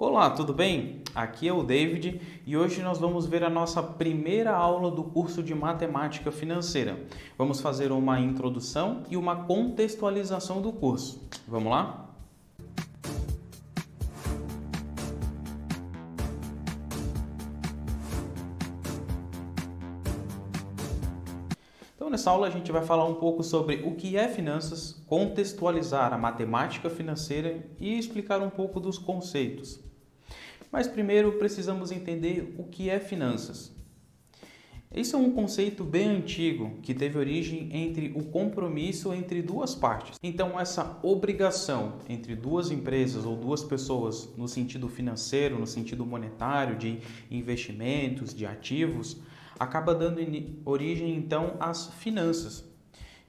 Olá, tudo bem? Aqui é o David e hoje nós vamos ver a nossa primeira aula do curso de Matemática Financeira. Vamos fazer uma introdução e uma contextualização do curso. Vamos lá? Então, nessa aula a gente vai falar um pouco sobre o que é finanças, contextualizar a matemática financeira e explicar um pouco dos conceitos. Mas primeiro precisamos entender o que é finanças. Esse é um conceito bem antigo que teve origem entre o compromisso entre duas partes. Então, essa obrigação entre duas empresas ou duas pessoas no sentido financeiro, no sentido monetário, de investimentos, de ativos, acaba dando origem então às finanças,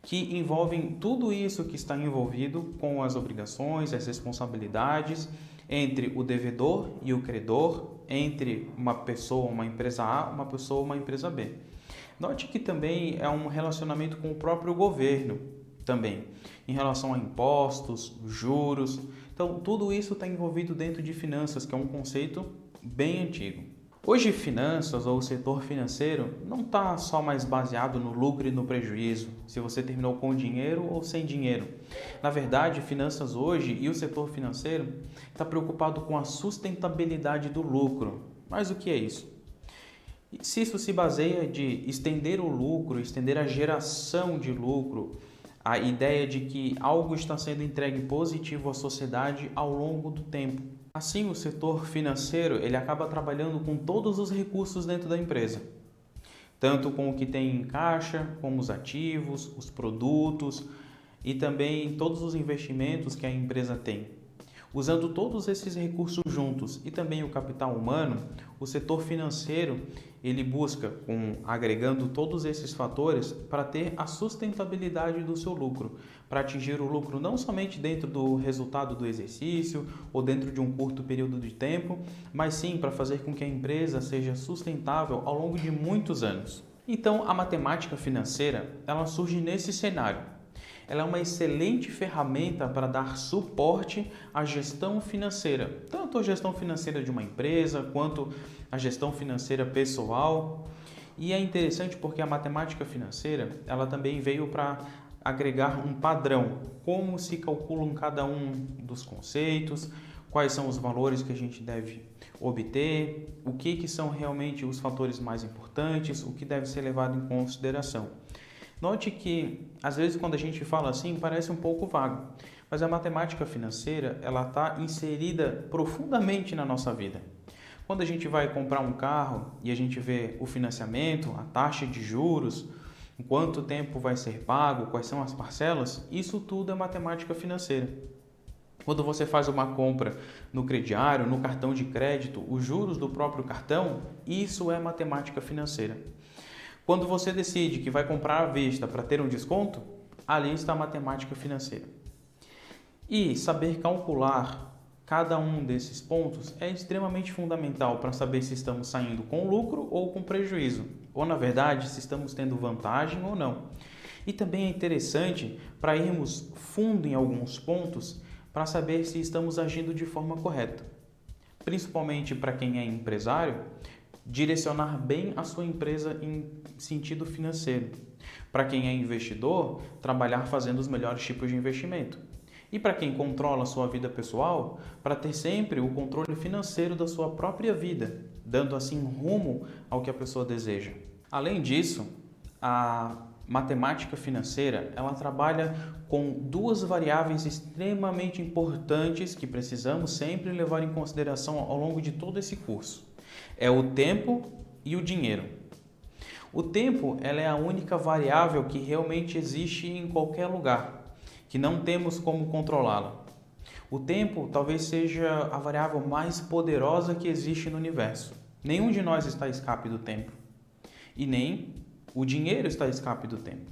que envolvem tudo isso que está envolvido com as obrigações, as responsabilidades entre o devedor e o credor, entre uma pessoa, uma empresa A, uma pessoa, uma empresa B. Note que também é um relacionamento com o próprio governo, também, em relação a impostos, juros. Então, tudo isso está envolvido dentro de finanças, que é um conceito bem antigo. Hoje, finanças ou o setor financeiro não está só mais baseado no lucro e no prejuízo, se você terminou com dinheiro ou sem dinheiro. Na verdade, finanças hoje e o setor financeiro está preocupado com a sustentabilidade do lucro. Mas o que é isso? Se isso se baseia de estender o lucro, estender a geração de lucro, a ideia de que algo está sendo entregue positivo à sociedade ao longo do tempo. Assim, o setor financeiro ele acaba trabalhando com todos os recursos dentro da empresa, tanto com o que tem em caixa, como os ativos, os produtos e também todos os investimentos que a empresa tem. Usando todos esses recursos juntos e também o capital humano, o setor financeiro ele busca, agregando todos esses fatores, para ter a sustentabilidade do seu lucro, para atingir o lucro não somente dentro do resultado do exercício ou dentro de um curto período de tempo, mas sim para fazer com que a empresa seja sustentável ao longo de muitos anos. Então, a matemática financeira ela surge nesse cenário. Ela é uma excelente ferramenta para dar suporte à gestão financeira, tanto a gestão financeira de uma empresa, quanto a gestão financeira pessoal. E é interessante porque a matemática financeira, ela também veio para agregar um padrão, como se calculam cada um dos conceitos, quais são os valores que a gente deve obter, o que são realmente os fatores mais importantes, o que deve ser levado em consideração. Note que, às vezes, quando a gente fala assim, parece um pouco vago, mas a matemática financeira ela está inserida profundamente na nossa vida. Quando a gente vai comprar um carro e a gente vê o financiamento, a taxa de juros, quanto tempo vai ser pago, quais são as parcelas, isso tudo é matemática financeira. Quando você faz uma compra no crediário, no cartão de crédito, os juros do próprio cartão, isso é matemática financeira. Quando você decide que vai comprar à vista para ter um desconto, ali está a matemática financeira. E saber calcular cada um desses pontos é extremamente fundamental para saber se estamos saindo com lucro ou com prejuízo, ou na verdade, se estamos tendo vantagem ou não. E também é interessante para irmos fundo em alguns pontos para saber se estamos agindo de forma correta. Principalmente para quem é empresário, direcionar bem a sua empresa em sentido financeiro. Para quem é investidor, trabalhar fazendo os melhores tipos de investimento. E para quem controla a sua vida pessoal, para ter sempre o controle financeiro da sua própria vida, dando assim rumo ao que a pessoa deseja. Além disso, a matemática financeira, ela trabalha com duas variáveis extremamente importantes que precisamos sempre levar em consideração ao longo de todo esse curso. É o tempo e o dinheiro. O tempo ela é a única variável que realmente existe em qualquer lugar, que não temos como controlá-la. O tempo talvez seja a variável mais poderosa que existe no universo. Nenhum de nós está a escape do tempo. E nem o dinheiro está a escape do tempo.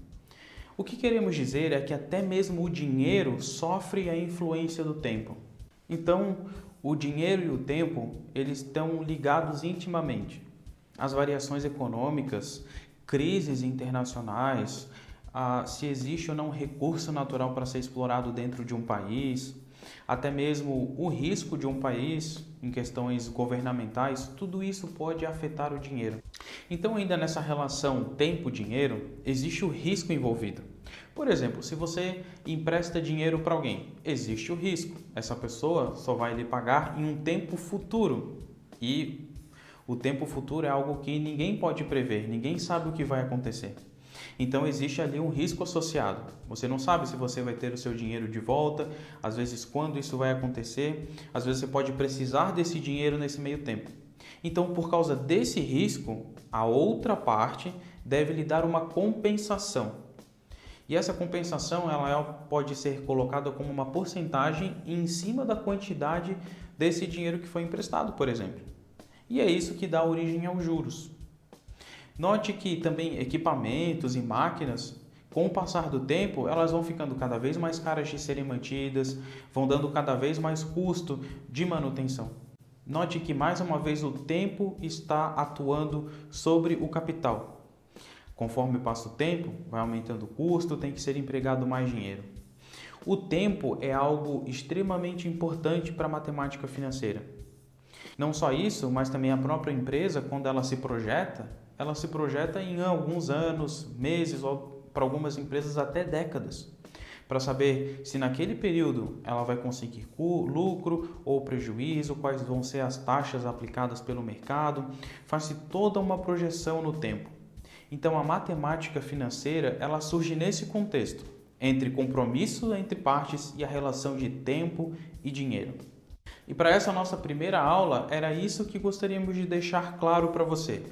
O que queremos dizer é que até mesmo o dinheiro sofre a influência do tempo. Então, o dinheiro e o tempo, eles estão ligados intimamente. As variações econômicas, crises internacionais, se existe ou não recurso natural para ser explorado dentro de um país, até mesmo o risco de um país em questões governamentais, tudo isso pode afetar o dinheiro. Então, ainda nessa relação tempo-dinheiro, existe o risco envolvido. Por exemplo, se você empresta dinheiro para alguém, existe o risco. Essa pessoa só vai lhe pagar em um tempo futuro. E o tempo futuro é algo que ninguém pode prever, ninguém sabe o que vai acontecer. Então existe ali um risco associado. Você não sabe se você vai ter o seu dinheiro de volta, às vezes quando isso vai acontecer, às vezes você pode precisar desse dinheiro nesse meio tempo. Então, por causa desse risco, a outra parte deve lhe dar uma compensação. E essa compensação ela pode ser colocada como uma porcentagem em cima da quantidade desse dinheiro que foi emprestado, por exemplo. E é isso que dá origem aos juros. Note que também equipamentos e máquinas, com o passar do tempo, elas vão ficando cada vez mais caras de serem mantidas, vão dando cada vez mais custo de manutenção. Note que, mais uma vez, o tempo está atuando sobre o capital. Conforme passa o tempo, vai aumentando o custo, tem que ser empregado mais dinheiro. O tempo é algo extremamente importante para a matemática financeira. Não só isso, mas também a própria empresa, quando ela se projeta em alguns anos, meses ou para algumas empresas até décadas, para saber se naquele período ela vai conseguir lucro ou prejuízo, quais vão ser as taxas aplicadas pelo mercado, faz-se toda uma projeção no tempo. Então a matemática financeira ela surge nesse contexto, entre compromisso entre partes e a relação de tempo e dinheiro. E para essa nossa primeira aula, era isso que gostaríamos de deixar claro para você.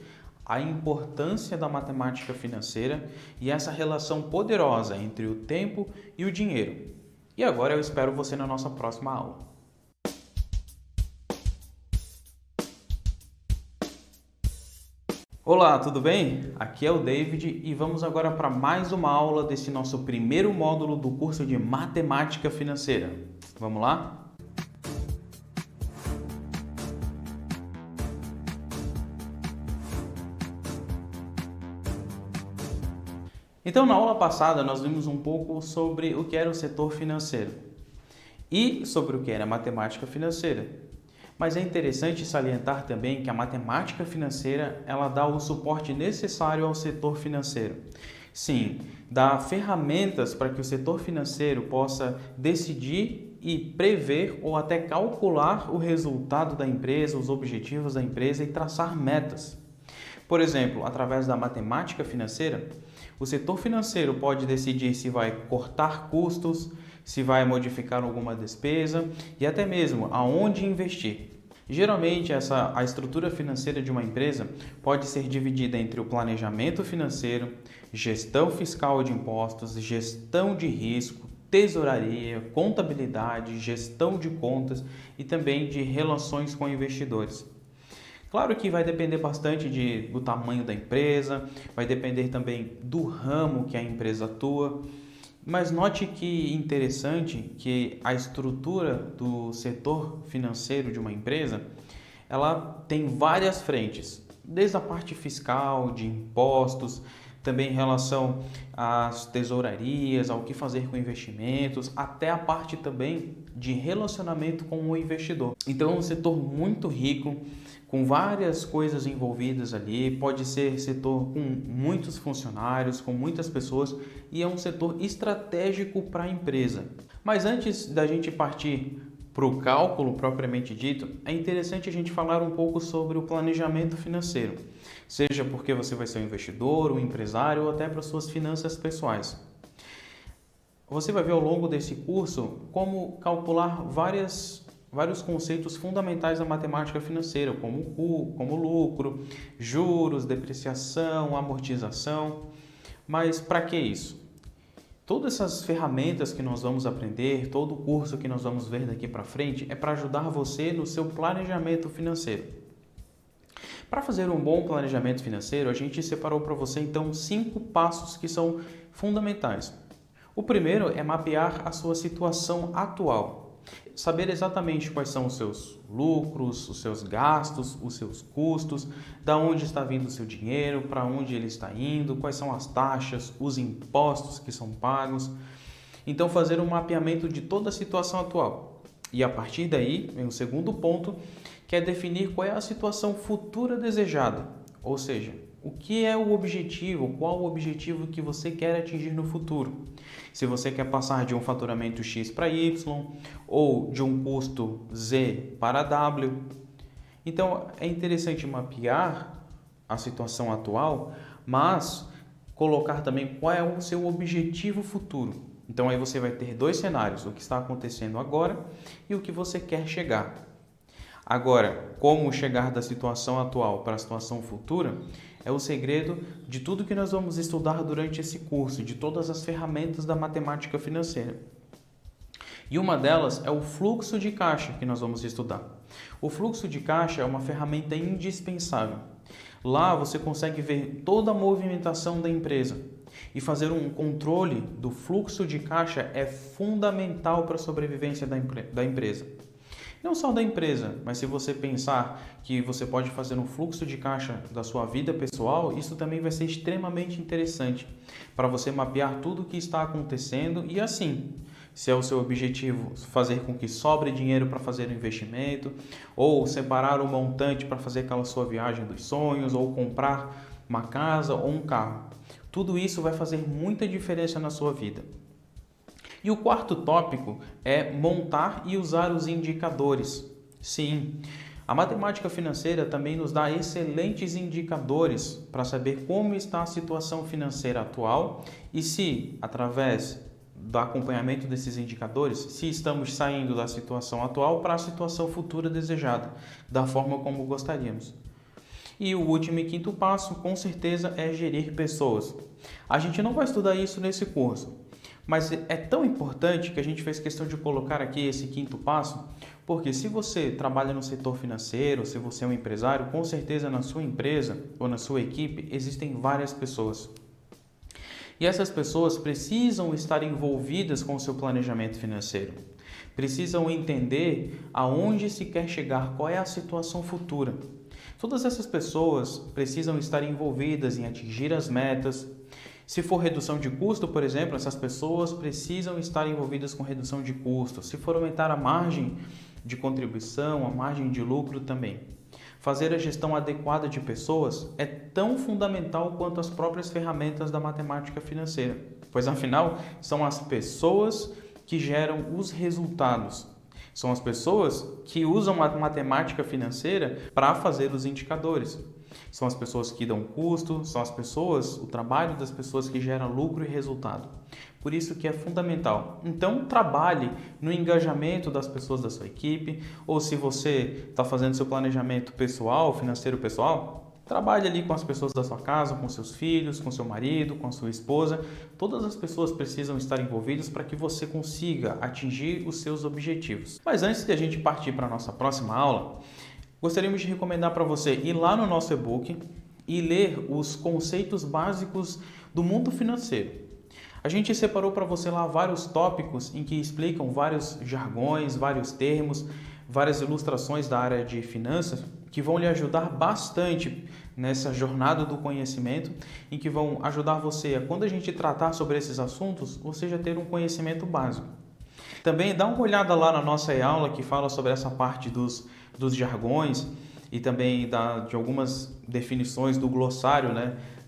A importância da matemática financeira e essa relação poderosa entre o tempo e o dinheiro. E agora eu espero você na nossa próxima aula. Olá, tudo bem? Aqui é o David e vamos agora para mais uma aula desse nosso primeiro módulo do curso de Matemática Financeira. Vamos lá? Então, na aula passada, nós vimos um pouco sobre o que era o setor financeiro e sobre o que era matemática financeira. Mas é interessante salientar também que a matemática financeira ela dá o suporte necessário ao setor financeiro. Sim, dá ferramentas para que o setor financeiro possa decidir e prever ou até calcular o resultado da empresa, os objetivos da empresa e traçar metas. Por exemplo, através da matemática financeira, o setor financeiro pode decidir se vai cortar custos, se vai modificar alguma despesa e até mesmo aonde investir. Geralmente, a estrutura financeira de uma empresa pode ser dividida entre o planejamento financeiro, gestão fiscal de impostos, gestão de risco, tesouraria, contabilidade, gestão de contas e também de relações com investidores. Claro que vai depender bastante do tamanho da empresa, vai depender também do ramo que a empresa atua, mas note que interessante que a estrutura do setor financeiro de uma empresa, ela tem várias frentes, desde a parte fiscal, de impostos, também em relação às tesourarias, ao que fazer com investimentos, até a parte também de relacionamento com o investidor. Então é um setor muito rico, com várias coisas envolvidas ali, pode ser setor com muitos funcionários, com muitas pessoas e é um setor estratégico para a empresa. Mas antes da gente partir para o cálculo propriamente dito, é interessante a gente falar um pouco sobre o planejamento financeiro, seja porque você vai ser um investidor, um empresário ou até para suas finanças pessoais. Você vai ver ao longo desse curso como calcular vários conceitos fundamentais da matemática financeira, como lucro, juros, depreciação, amortização. Mas para que isso? Todas essas ferramentas que nós vamos aprender, todo o curso que nós vamos ver daqui para frente, é para ajudar você no seu planejamento financeiro. Para fazer um bom planejamento financeiro, a gente separou para você então 5 passos que são fundamentais. O primeiro é mapear a sua situação atual. Saber exatamente quais são os seus lucros, os seus gastos, os seus custos, da onde está vindo o seu dinheiro, para onde ele está indo, quais são as taxas, os impostos que são pagos. Então, fazer um mapeamento de toda a situação atual. E a partir daí, vem o segundo ponto, que é definir qual é a situação futura desejada, ou seja, o que é o objetivo, qual o objetivo que você quer atingir no futuro. Se você quer passar de um faturamento X para Y ou de um custo Z para W. Então, é interessante mapear a situação atual, mas colocar também qual é o seu objetivo futuro. Então, aí você vai ter dois cenários, o que está acontecendo agora e o que você quer chegar. Agora, como chegar da situação atual para a situação futura é o segredo de tudo que nós vamos estudar durante esse curso, de todas as ferramentas da matemática financeira. E uma delas é o fluxo de caixa que nós vamos estudar. O fluxo de caixa é uma ferramenta indispensável. Lá você consegue ver toda a movimentação da empresa e fazer um controle do fluxo de caixa é fundamental para a sobrevivência da empresa. Não só da empresa, mas se você pensar que você pode fazer um fluxo de caixa da sua vida pessoal, isso também vai ser extremamente interessante para você mapear tudo o que está acontecendo e assim, se é o seu objetivo fazer com que sobre dinheiro para fazer um investimento, ou separar um montante para fazer aquela sua viagem dos sonhos, ou comprar uma casa ou um carro. Tudo isso vai fazer muita diferença na sua vida. E o quarto tópico é montar e usar os indicadores. Sim, a matemática financeira também nos dá excelentes indicadores para saber como está a situação financeira atual e se, através do acompanhamento desses indicadores, se estamos saindo da situação atual para a situação futura desejada, da forma como gostaríamos. E o último e quinto passo, com certeza, é gerir pessoas. A gente não vai estudar isso nesse curso, mas é tão importante que a gente fez questão de colocar aqui esse quinto passo, porque se você trabalha no setor financeiro, se você é um empresário, com certeza na sua empresa ou na sua equipe existem várias pessoas. E essas pessoas precisam estar envolvidas com o seu planejamento financeiro. Precisam entender aonde se quer chegar, qual é a situação futura. Todas essas pessoas precisam estar envolvidas em atingir as metas. Se for redução de custo, por exemplo, essas pessoas precisam estar envolvidas com redução de custo. Se for aumentar a margem de contribuição, a margem de lucro também. Fazer a gestão adequada de pessoas é tão fundamental quanto as próprias ferramentas da matemática financeira, pois afinal são as pessoas que geram os resultados. São as pessoas que usam a matemática financeira para fazer os indicadores. São as pessoas que dão custo, são as pessoas, o trabalho das pessoas que gera lucro e resultado. Por isso que é fundamental. Então, trabalhe no engajamento das pessoas da sua equipe, ou se você está fazendo seu planejamento pessoal, financeiro pessoal, trabalhe ali com as pessoas da sua casa, com seus filhos, com seu marido, com a sua esposa. Todas as pessoas precisam estar envolvidas para que você consiga atingir os seus objetivos. Mas antes de a gente partir para a nossa próxima aula, gostaríamos de recomendar para você ir lá no nosso e-book e ler os conceitos básicos do mundo financeiro. A gente separou para você lá vários tópicos em que explicam vários jargões, vários termos, várias ilustrações da área de finanças que vão lhe ajudar bastante nessa jornada do conhecimento, em que vão ajudar você a, quando a gente tratar sobre esses assuntos, você já ter um conhecimento básico. Também dá uma olhada lá na nossa aula que fala sobre essa parte dos jargões e também de algumas definições do glossário,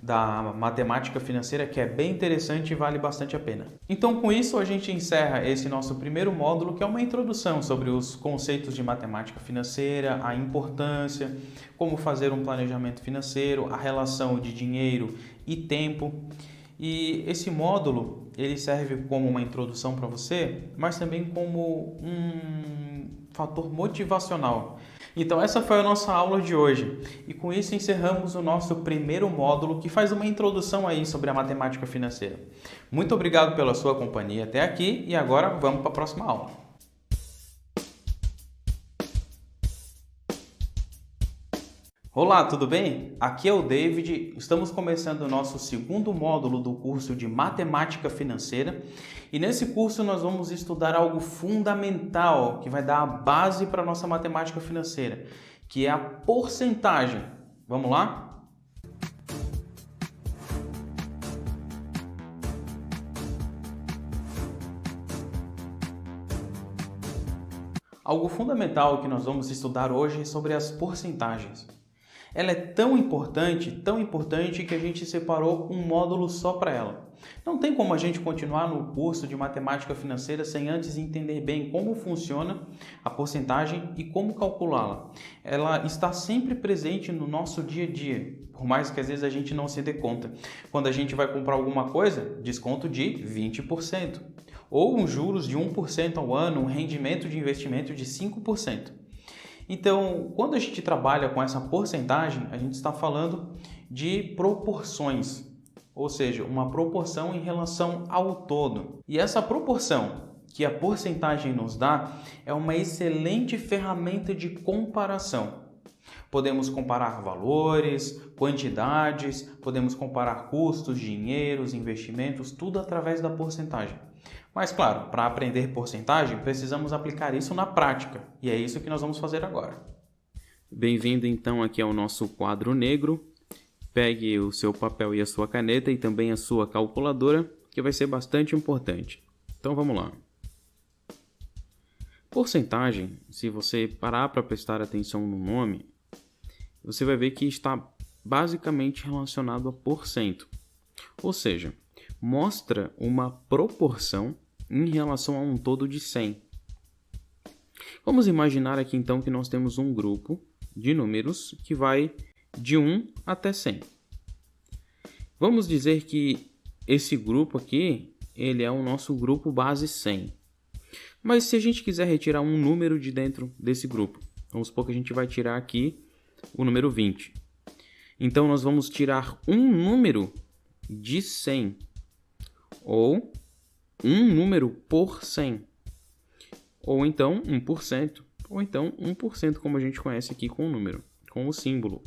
da matemática financeira, que é bem interessante e vale bastante a pena. Então, com isso, a gente encerra esse nosso primeiro módulo, que é uma introdução sobre os conceitos de matemática financeira, a importância, como fazer um planejamento financeiro, a relação de dinheiro e tempo. E esse módulo, ele serve como uma introdução para você, mas também como um fator motivacional. Então essa foi a nossa aula de hoje e com isso encerramos o nosso primeiro módulo que faz uma introdução aí sobre a matemática financeira. Muito obrigado pela sua companhia até aqui e agora vamos para a próxima aula. Olá, tudo bem? Aqui é o David, estamos começando o nosso segundo módulo do curso de Matemática Financeira e nesse curso nós vamos estudar algo fundamental que vai dar a base para a nossa matemática financeira, que é a porcentagem. Vamos lá? Algo fundamental que nós vamos estudar hoje é sobre as porcentagens. Ela é tão importante que a gente separou um módulo só para ela. Não tem como a gente continuar no curso de matemática financeira sem antes entender bem como funciona a porcentagem e como calculá-la. Ela está sempre presente no nosso dia a dia, por mais que às vezes a gente não se dê conta. Quando a gente vai comprar alguma coisa, desconto de 20%. Ou juros de 1% ao ano, um rendimento de investimento de 5%. Então, quando a gente trabalha com essa porcentagem, a gente está falando de proporções, ou seja, uma proporção em relação ao todo. E essa proporção que a porcentagem nos dá é uma excelente ferramenta de comparação. Podemos comparar valores, quantidades, podemos comparar custos, dinheiros, investimentos, tudo através da porcentagem. Mas claro, para aprender porcentagem, precisamos aplicar isso na prática, e é isso que nós vamos fazer agora. Bem-vindo então aqui ao nosso quadro negro. Pegue o seu papel e a sua caneta e também a sua calculadora, que vai ser bastante importante. Então vamos lá. Porcentagem, se você parar para prestar atenção no nome, você vai ver que está basicamente relacionado a porcento. Ou seja, mostra uma proporção em relação a um todo de 100. Vamos imaginar aqui então que nós temos um grupo de números que vai de 1 até 100. Vamos dizer que esse grupo aqui, ele é o nosso grupo base 100. Mas se a gente quiser retirar um número de dentro desse grupo, vamos supor que a gente vai tirar aqui o número 20. Então nós vamos tirar um número de 100, ou um número por 100, ou então 1%, ou então 1%, como a gente conhece aqui com o número, com o símbolo.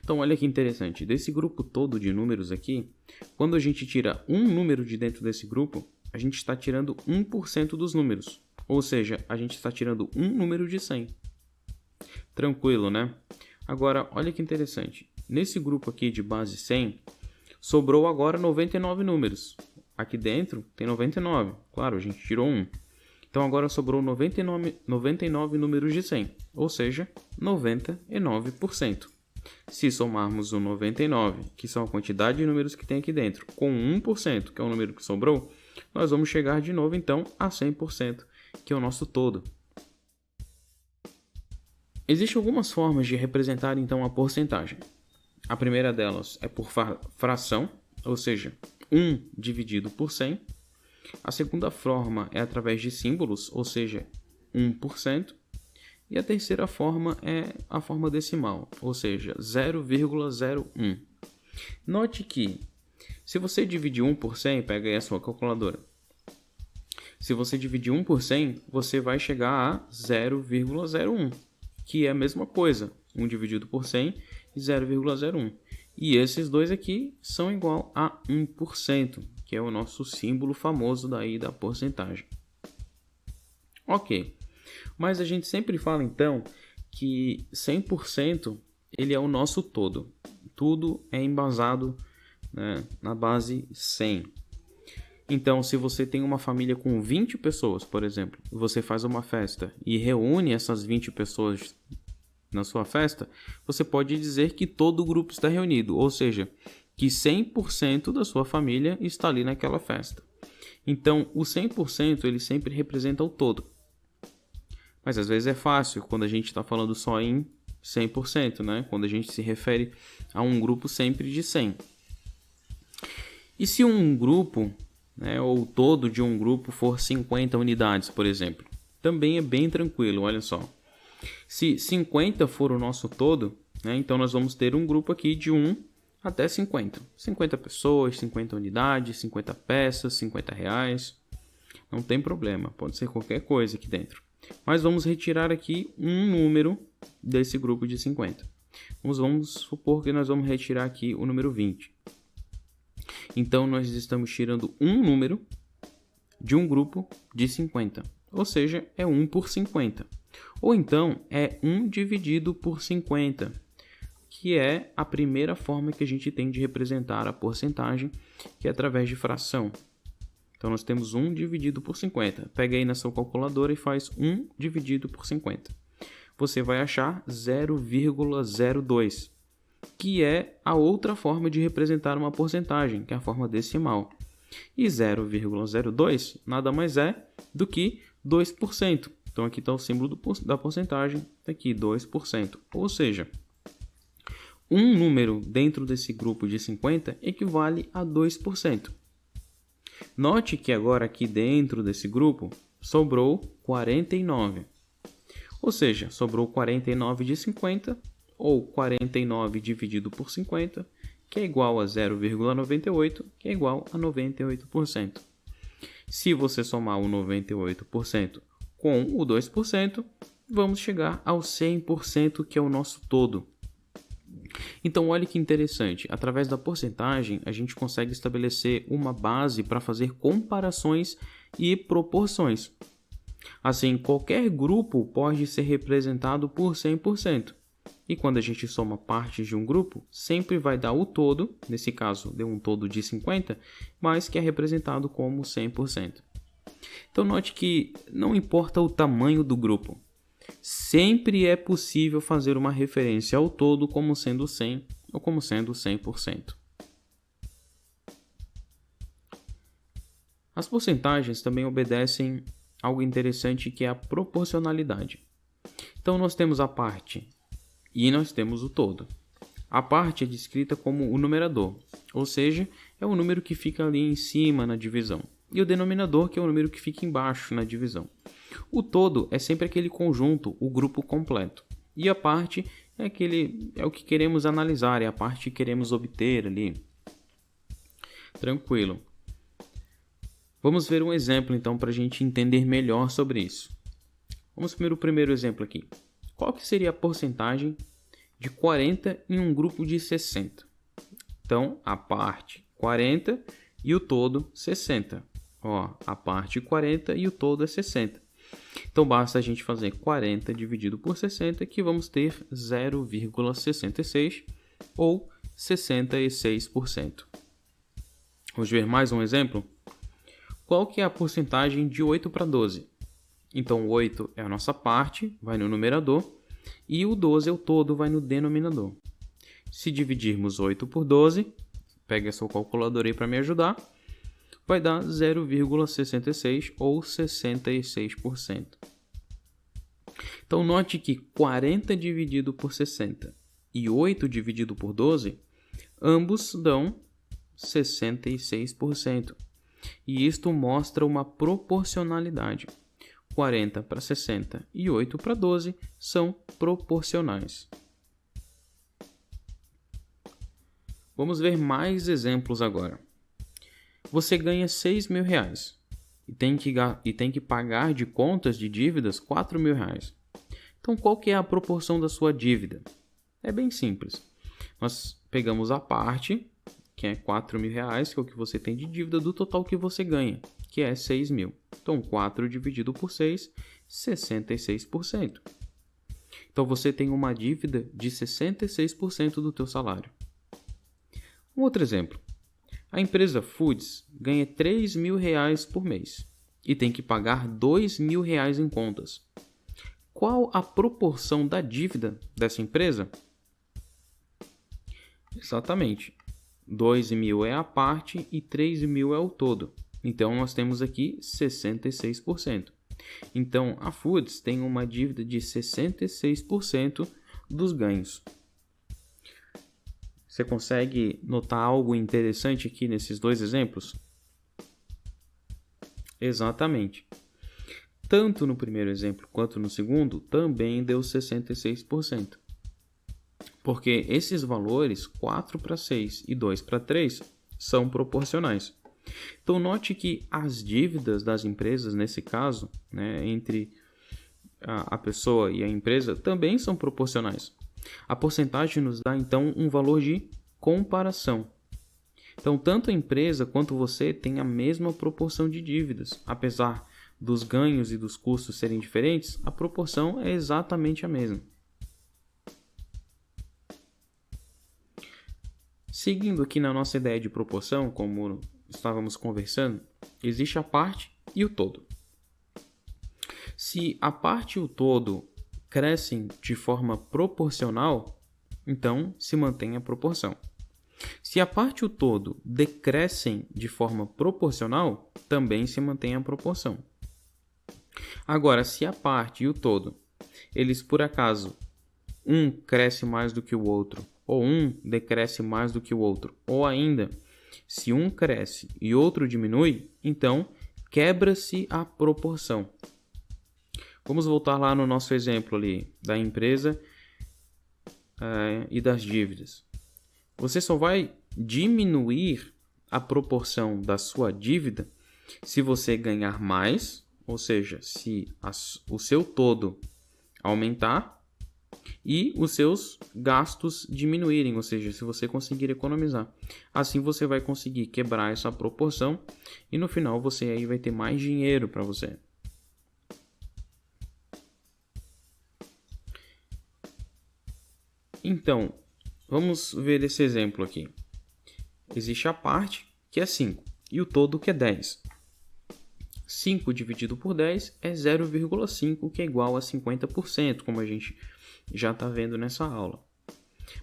Então olha que interessante, desse grupo todo de números aqui, quando a gente tira um número de dentro desse grupo, a gente está tirando 1% dos números, ou seja, a gente está tirando um número de 100. Tranquilo, né? Agora, olha que interessante, nesse grupo aqui de base 100, sobrou agora 99 números. Aqui dentro tem 99. Claro, a gente tirou 1. Então agora sobrou 99 números de 100. Ou seja, 99%. Se somarmos o 99, que são a quantidade de números que tem aqui dentro, com 1%, que é o número que sobrou, nós vamos chegar de novo então a 100%, que é o nosso todo. Existem algumas formas de representar então a porcentagem. A primeira delas é por fração, ou seja, 1 dividido por 100. A segunda forma é através de símbolos, ou seja, 1%. E a terceira forma é a forma decimal, ou seja, 0,01. Note que, se você dividir 1 por 100, pega aí a sua calculadora. Se você dividir 1 por 100, você vai chegar a 0,01, que é a mesma coisa, 1 dividido por 100 e 0,01. E esses dois aqui são igual a 1%, que é o nosso símbolo famoso daí da porcentagem. Ok, mas a gente sempre fala então que 100% ele é o nosso todo. Tudo é embasado, né, na base 100. Então, se você tem uma família com 20 pessoas, por exemplo, e você faz uma festa e reúne essas 20 pessoas na sua festa, você pode dizer que todo o grupo está reunido, ou seja, que 100% da sua família está ali naquela festa. Então, o 100% ele sempre representa o todo. Mas às vezes é fácil quando a gente está falando só em 100%, né? Quando a gente se refere a um grupo sempre de 100. E se um grupo, né, ou o todo de um grupo for 50 unidades, por exemplo? Também é bem tranquilo, olha só. Se 50 for o nosso todo, né, então nós vamos ter um grupo aqui de 1 até 50. 50 pessoas, 50 unidades, 50 peças, 50 reais. Não tem problema, pode ser qualquer coisa aqui dentro. Mas vamos retirar aqui um número desse grupo de 50. Vamos supor que nós vamos retirar aqui o número 20. Então nós estamos tirando um número de um grupo de 50. Ou seja, é 1 por 50. Ou então é 1 dividido por 50, que é a primeira forma que a gente tem de representar a porcentagem, que é através de fração. Então, nós temos 1 dividido por 50. Pega aí na sua calculadora e faz 1 dividido por 50. Você vai achar 0,02, que é a outra forma de representar uma porcentagem, que é a forma decimal. E 0,02 nada mais é do que 2%. Então, aqui está o símbolo da porcentagem, aqui 2%. Ou seja, um número dentro desse grupo de 50 equivale a 2%. Note que agora aqui dentro desse grupo sobrou 49. Ou seja, sobrou 49 de 50, ou 49 dividido por 50, que é igual a 0,98, que é igual a 98%. Se você somar o 98% com o 2%, vamos chegar ao 100%, que é o nosso todo. Então, olha que interessante, através da porcentagem, a gente consegue estabelecer uma base para fazer comparações e proporções. Assim, qualquer grupo pode ser representado por 100%. E quando a gente soma partes de um grupo, sempre vai dar o todo, nesse caso deu um todo de 50, mas que é representado como 100%. Então, note que não importa o tamanho do grupo, sempre é possível fazer uma referência ao todo como sendo 100 ou como sendo 100%. As porcentagens também obedecem algo interessante, que é a proporcionalidade. Então, nós temos a parte e nós temos o todo. A parte é descrita como o numerador, ou seja, é o número que fica ali em cima na divisão. E o denominador, que é o número que fica embaixo na divisão. O todo é sempre aquele conjunto, o grupo completo. E a parte é o que queremos analisar, é a parte que queremos obter ali. Tranquilo. Vamos ver um exemplo então para a gente entender melhor sobre isso. Vamos ver o primeiro exemplo aqui. Qual que seria a porcentagem de 40 em um grupo de 60? Então, a parte 40 e o todo 60. A parte 40 e o todo é 60. Então, basta a gente fazer 40 dividido por 60, que vamos ter 0,66 ou 66%. Vamos ver mais um exemplo? Qual que é a porcentagem de 8 para 12? Então, 8 é a nossa parte, vai no numerador, e o 12 é o todo, vai no denominador. Se dividirmos 8 por 12, pega a sua calculadora aí para me ajudar, vai dar 0,66 ou 66%. Então, note que 40 dividido por 60 e 8 dividido por 12, ambos dão 66%. E isto mostra uma proporcionalidade. 40 para 60 e 8 para 12 são proporcionais. Vamos ver mais exemplos agora. Você ganha R$6.000 e tem que pagar de contas de dívidas R$4.000. Então, qual que é a proporção da sua dívida? É bem simples. Nós pegamos a parte, que é R$4.000, que é o que você tem de dívida, do total que você ganha, que é 6.000. Então, 4 dividido por 6, 66%. Então, você tem uma dívida de 66% do teu salário. Um outro exemplo. A empresa Foods ganha R$3.000 por mês e tem que pagar R$2.000 em contas. Qual a proporção da dívida dessa empresa? Exatamente. 2.000 é a parte e 3.000 é o todo. Então, nós temos aqui 66%. Então, a Foods tem uma dívida de 66% dos ganhos. Você consegue notar algo interessante aqui nesses dois exemplos? Exatamente. Tanto no primeiro exemplo quanto no segundo, também deu 66%. Porque esses valores, 4 para 6 e 2 para 3, são proporcionais. Então, note que as dívidas das empresas, nesse caso, entre a pessoa e a empresa, também são proporcionais. A porcentagem nos dá, então, um valor de comparação. Então, tanto a empresa quanto você têm a mesma proporção de dívidas. Apesar dos ganhos e dos custos serem diferentes, a proporção é exatamente a mesma. Seguindo aqui na nossa ideia de proporção, como estávamos conversando, existe a parte e o todo. Se a parte e o todo crescem de forma proporcional, então se mantém a proporção. Se a parte e o todo decrescem de forma proporcional, também se mantém a proporção. Agora, se a parte e o todo, eles por acaso, um cresce mais do que o outro, ou um decresce mais do que o outro, ou ainda, se um cresce e outro diminui, então quebra-se a proporção. Vamos voltar lá no nosso exemplo ali da empresa e das dívidas. Você só vai diminuir a proporção da sua dívida se você ganhar mais, ou seja, se o seu todo aumentar e os seus gastos diminuírem, ou seja, se você conseguir economizar. Assim você vai conseguir quebrar essa proporção e no final você aí vai ter mais dinheiro para você. Então, vamos ver esse exemplo aqui. Existe a parte, que é 5, e o todo, que é 10. 5 dividido por 10 é 0,5, que é igual a 50%, como a gente já está vendo nessa aula.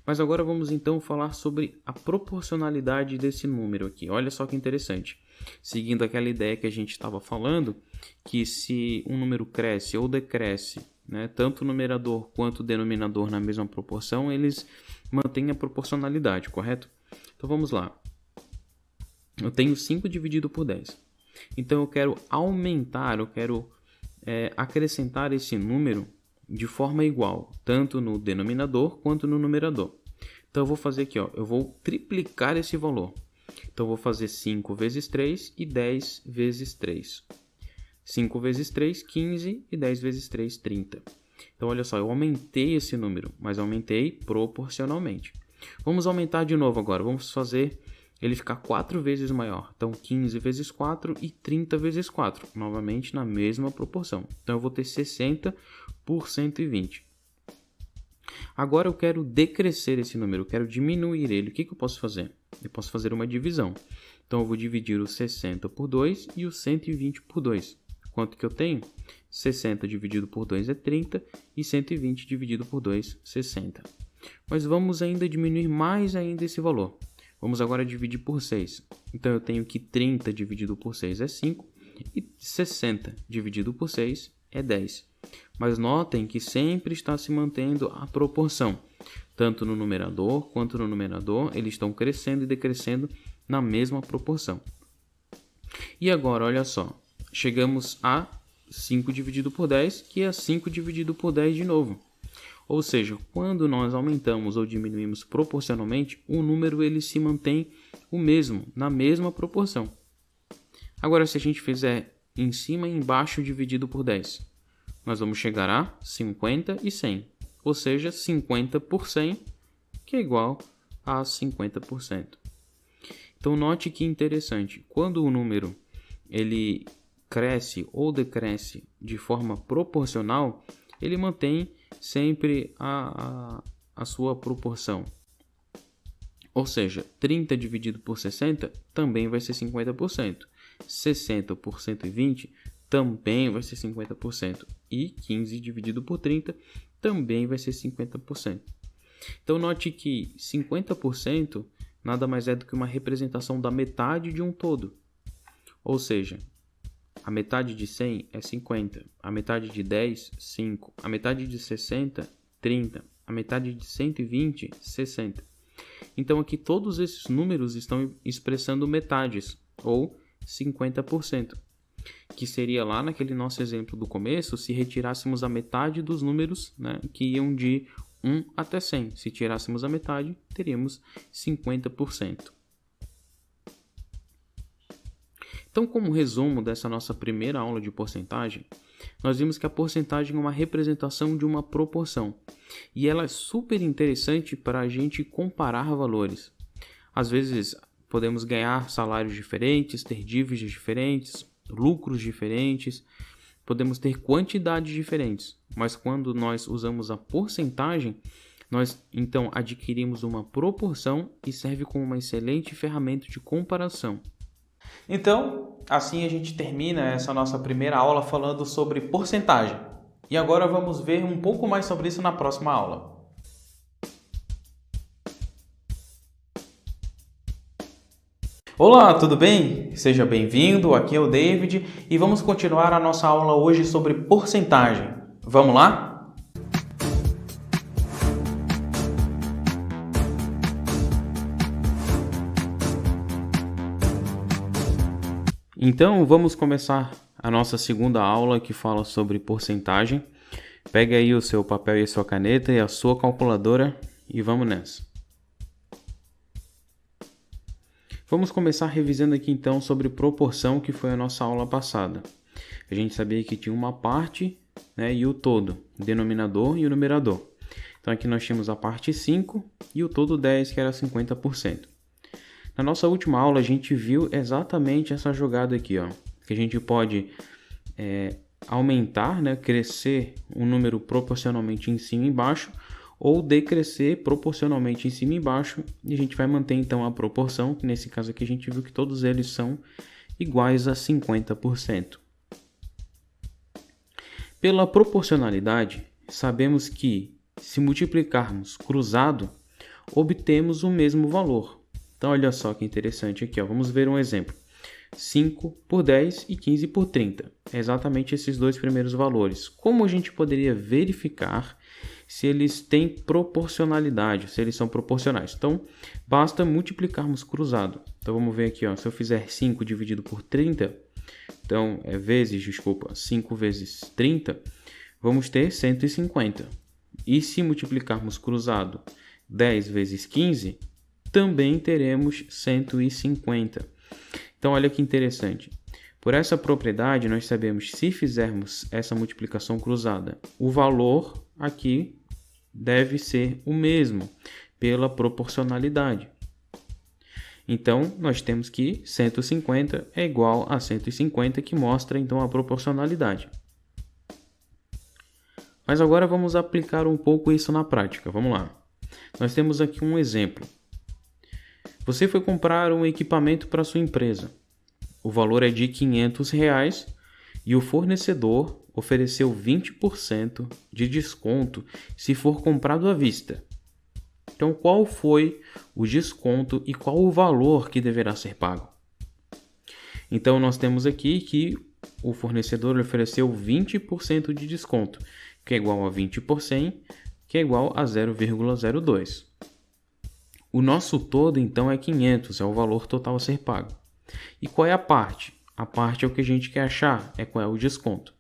Mas agora vamos então falar sobre a proporcionalidade desse número aqui. Olha só que interessante. Seguindo aquela ideia que a gente estava falando, que se um número cresce ou decresce, né, tanto o numerador quanto o denominador na mesma proporção, eles mantêm a proporcionalidade, correto? Então vamos lá. Eu tenho 5 dividido por 10. Então eu quero aumentar, eu quero acrescentar esse número de forma igual, tanto no denominador quanto no numerador. Então eu vou fazer aqui, ó, eu vou triplicar esse valor. Então eu vou fazer 5 vezes 3 e 10 vezes 3. 5 vezes 3, 15 e 10 vezes 3, 30. Então olha só, eu aumentei esse número, mas aumentei proporcionalmente. Vamos aumentar de novo agora, vamos fazer ele ficar 4 vezes maior. Então 15 vezes 4 e 30 vezes 4, novamente na mesma proporção. Então eu vou ter 60 por 120. Agora eu quero decrescer esse número, eu quero diminuir ele. O que eu posso fazer? Eu posso fazer uma divisão. Então eu vou dividir o 60 por 2 e o 120 por 2. Quanto que eu tenho? 60 dividido por 2 é 30 e 120 dividido por 2, 60. Mas vamos ainda diminuir mais ainda esse valor. Vamos agora dividir por 6. Então eu tenho que 30 dividido por 6 é 5 e 60 dividido por 6 é 10. Mas notem que sempre está se mantendo a proporção. Tanto no numerador quanto no numerador, eles estão crescendo e decrescendo na mesma proporção. E agora, olha só. Chegamos a 5 dividido por 10, que é 5 dividido por 10 de novo. Ou seja, quando nós aumentamos ou diminuímos proporcionalmente, o número ele se mantém o mesmo, na mesma proporção. Agora, se a gente fizer em cima e embaixo dividido por 10, nós vamos chegar a 50 e 100. Ou seja, 50 por 100, que é igual a 50%. Então, note que interessante. Quando o número ele cresce ou decresce de forma proporcional, ele mantém sempre a sua proporção. Ou seja, 30 dividido por 60 também vai ser 50%. 60 por 120 também vai ser 50%. E 15 dividido por 30 também vai ser 50%. Então note que 50% nada mais é do que uma representação da metade de um todo. Ou seja, a metade de 100 é 50, a metade de 10, 5, a metade de 60, 30, a metade de 120, 60. Então aqui todos esses números estão expressando metades, ou 50%, que seria lá naquele nosso exemplo do começo, se retirássemos a metade dos números, né, que iam de 1 até 100. Se tirássemos a metade, teríamos 50%. Então, como resumo dessa nossa primeira aula de porcentagem, nós vimos que a porcentagem é uma representação de uma proporção. E ela é super interessante para a gente comparar valores. Às vezes, podemos ganhar salários diferentes, ter dívidas diferentes, lucros diferentes, podemos ter quantidades diferentes. Mas quando nós usamos a porcentagem, nós então adquirimos uma proporção e serve como uma excelente ferramenta de comparação. Então, assim a gente termina essa nossa primeira aula falando sobre porcentagem. E agora vamos ver um pouco mais sobre isso na próxima aula. Olá, tudo bem? Seja bem-vindo, aqui é o David e vamos continuar a nossa aula hoje sobre porcentagem. Vamos lá? Então, vamos começar a nossa segunda aula que fala sobre porcentagem. Pega aí o seu papel e a sua caneta e a sua calculadora e vamos nessa. Vamos começar revisando aqui então sobre proporção, que foi a nossa aula passada. A gente sabia que tinha uma parte, né, e o todo, o denominador e o numerador. Então aqui nós tínhamos a parte 5 e o todo 10, que era 50%. Na nossa última aula a gente viu exatamente essa jogada aqui, ó, que a gente pode aumentar, né, crescer um número proporcionalmente em cima e embaixo, ou decrescer proporcionalmente em cima e embaixo, e a gente vai manter então a proporção, que nesse caso aqui a gente viu que todos eles são iguais a 50%. Pela proporcionalidade, sabemos que se multiplicarmos cruzado, obtemos o mesmo valor. Então olha só que interessante aqui, ó. Vamos ver um exemplo. 5 por 10 e 15 por 30. É exatamente esses dois primeiros valores. Como a gente poderia verificar se eles têm proporcionalidade, se eles são proporcionais? Então, basta multiplicarmos cruzado. Então, vamos ver aqui, ó, se eu fizer 5 dividido por 30, então, 5 vezes 30, vamos ter 150. E se multiplicarmos cruzado 10 vezes 15, também teremos 150. Então, olha que interessante. Por essa propriedade, nós sabemos que se fizermos essa multiplicação cruzada, o valor aqui deve ser o mesmo, pela proporcionalidade. Então, nós temos que 150 é igual a 150, que mostra então a proporcionalidade. Mas agora vamos aplicar um pouco isso na prática. Vamos lá. Nós temos aqui um exemplo. Você foi comprar um equipamento para sua empresa. O valor é de R$500 e o fornecedor ofereceu 20% de desconto se for comprado à vista. Então, qual foi o desconto e qual o valor que deverá ser pago? Então, nós temos aqui que o fornecedor ofereceu 20% de desconto, que é igual a 20%, que é igual a 0,02. O nosso todo, então, é 500, é o valor total a ser pago. E qual é a parte? A parte é o que a gente quer achar, é qual é o desconto.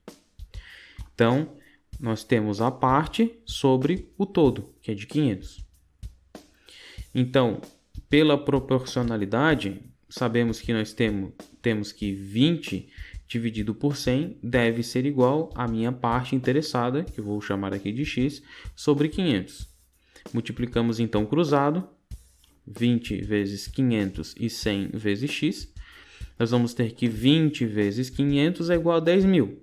Então, nós temos a parte sobre o todo, que é de 500. Então, pela proporcionalidade, sabemos que nós temos que 20 dividido por 100 deve ser igual à minha parte interessada, que eu vou chamar aqui de x, sobre 500. Multiplicamos então cruzado, 20 vezes 500 e 100 vezes x. Nós vamos ter que 20 vezes 500 é igual a 10.000.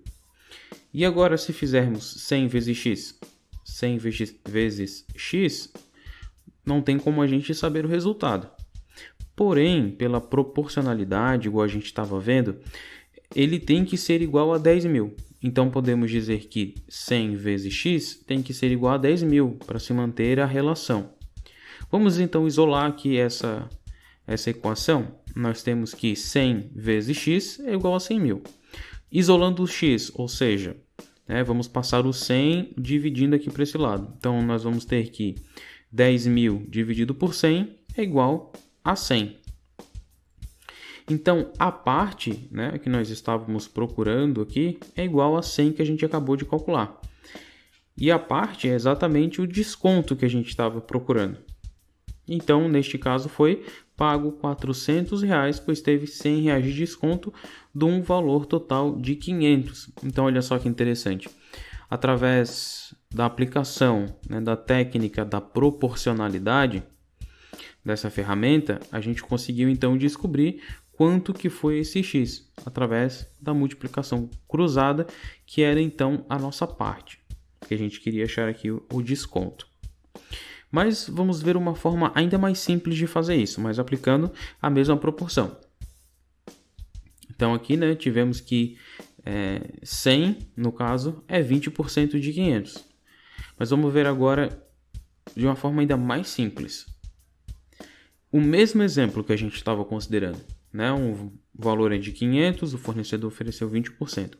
E agora, se fizermos 100 vezes x, 100 vezes x, não tem como a gente saber o resultado. Porém, pela proporcionalidade, igual a gente estava vendo, ele tem que ser igual a 10.000. Então, podemos dizer que 100 vezes x tem que ser igual a 10.000 para se manter a relação. Vamos então isolar aqui essa equação. Nós temos que 100 vezes x é igual a 100.000. Isolando o x, ou seja, vamos passar o 100 dividindo aqui para esse lado. Então, nós vamos ter que 10.000 dividido por 100 é igual a 100. Então, a parte que nós estávamos procurando aqui é igual a 100 que a gente acabou de calcular. E a parte é exatamente o desconto que a gente estava procurando. Então, neste caso, foi pago R$400, pois teve R$100 de desconto de um valor total de 500. Então, olha só que interessante. Através da aplicação da técnica da proporcionalidade dessa ferramenta, a gente conseguiu então descobrir quanto que foi esse x, através da multiplicação cruzada, que era então a nossa parte, que a gente queria achar aqui o desconto. Mas vamos ver uma forma ainda mais simples de fazer isso, mas aplicando a mesma proporção. Então aqui, né, tivemos que 100, no caso, é 20% de 500. Mas vamos ver agora de uma forma ainda mais simples. O mesmo exemplo que a gente estava considerando, né? Um valor é de 500, o fornecedor ofereceu 20%.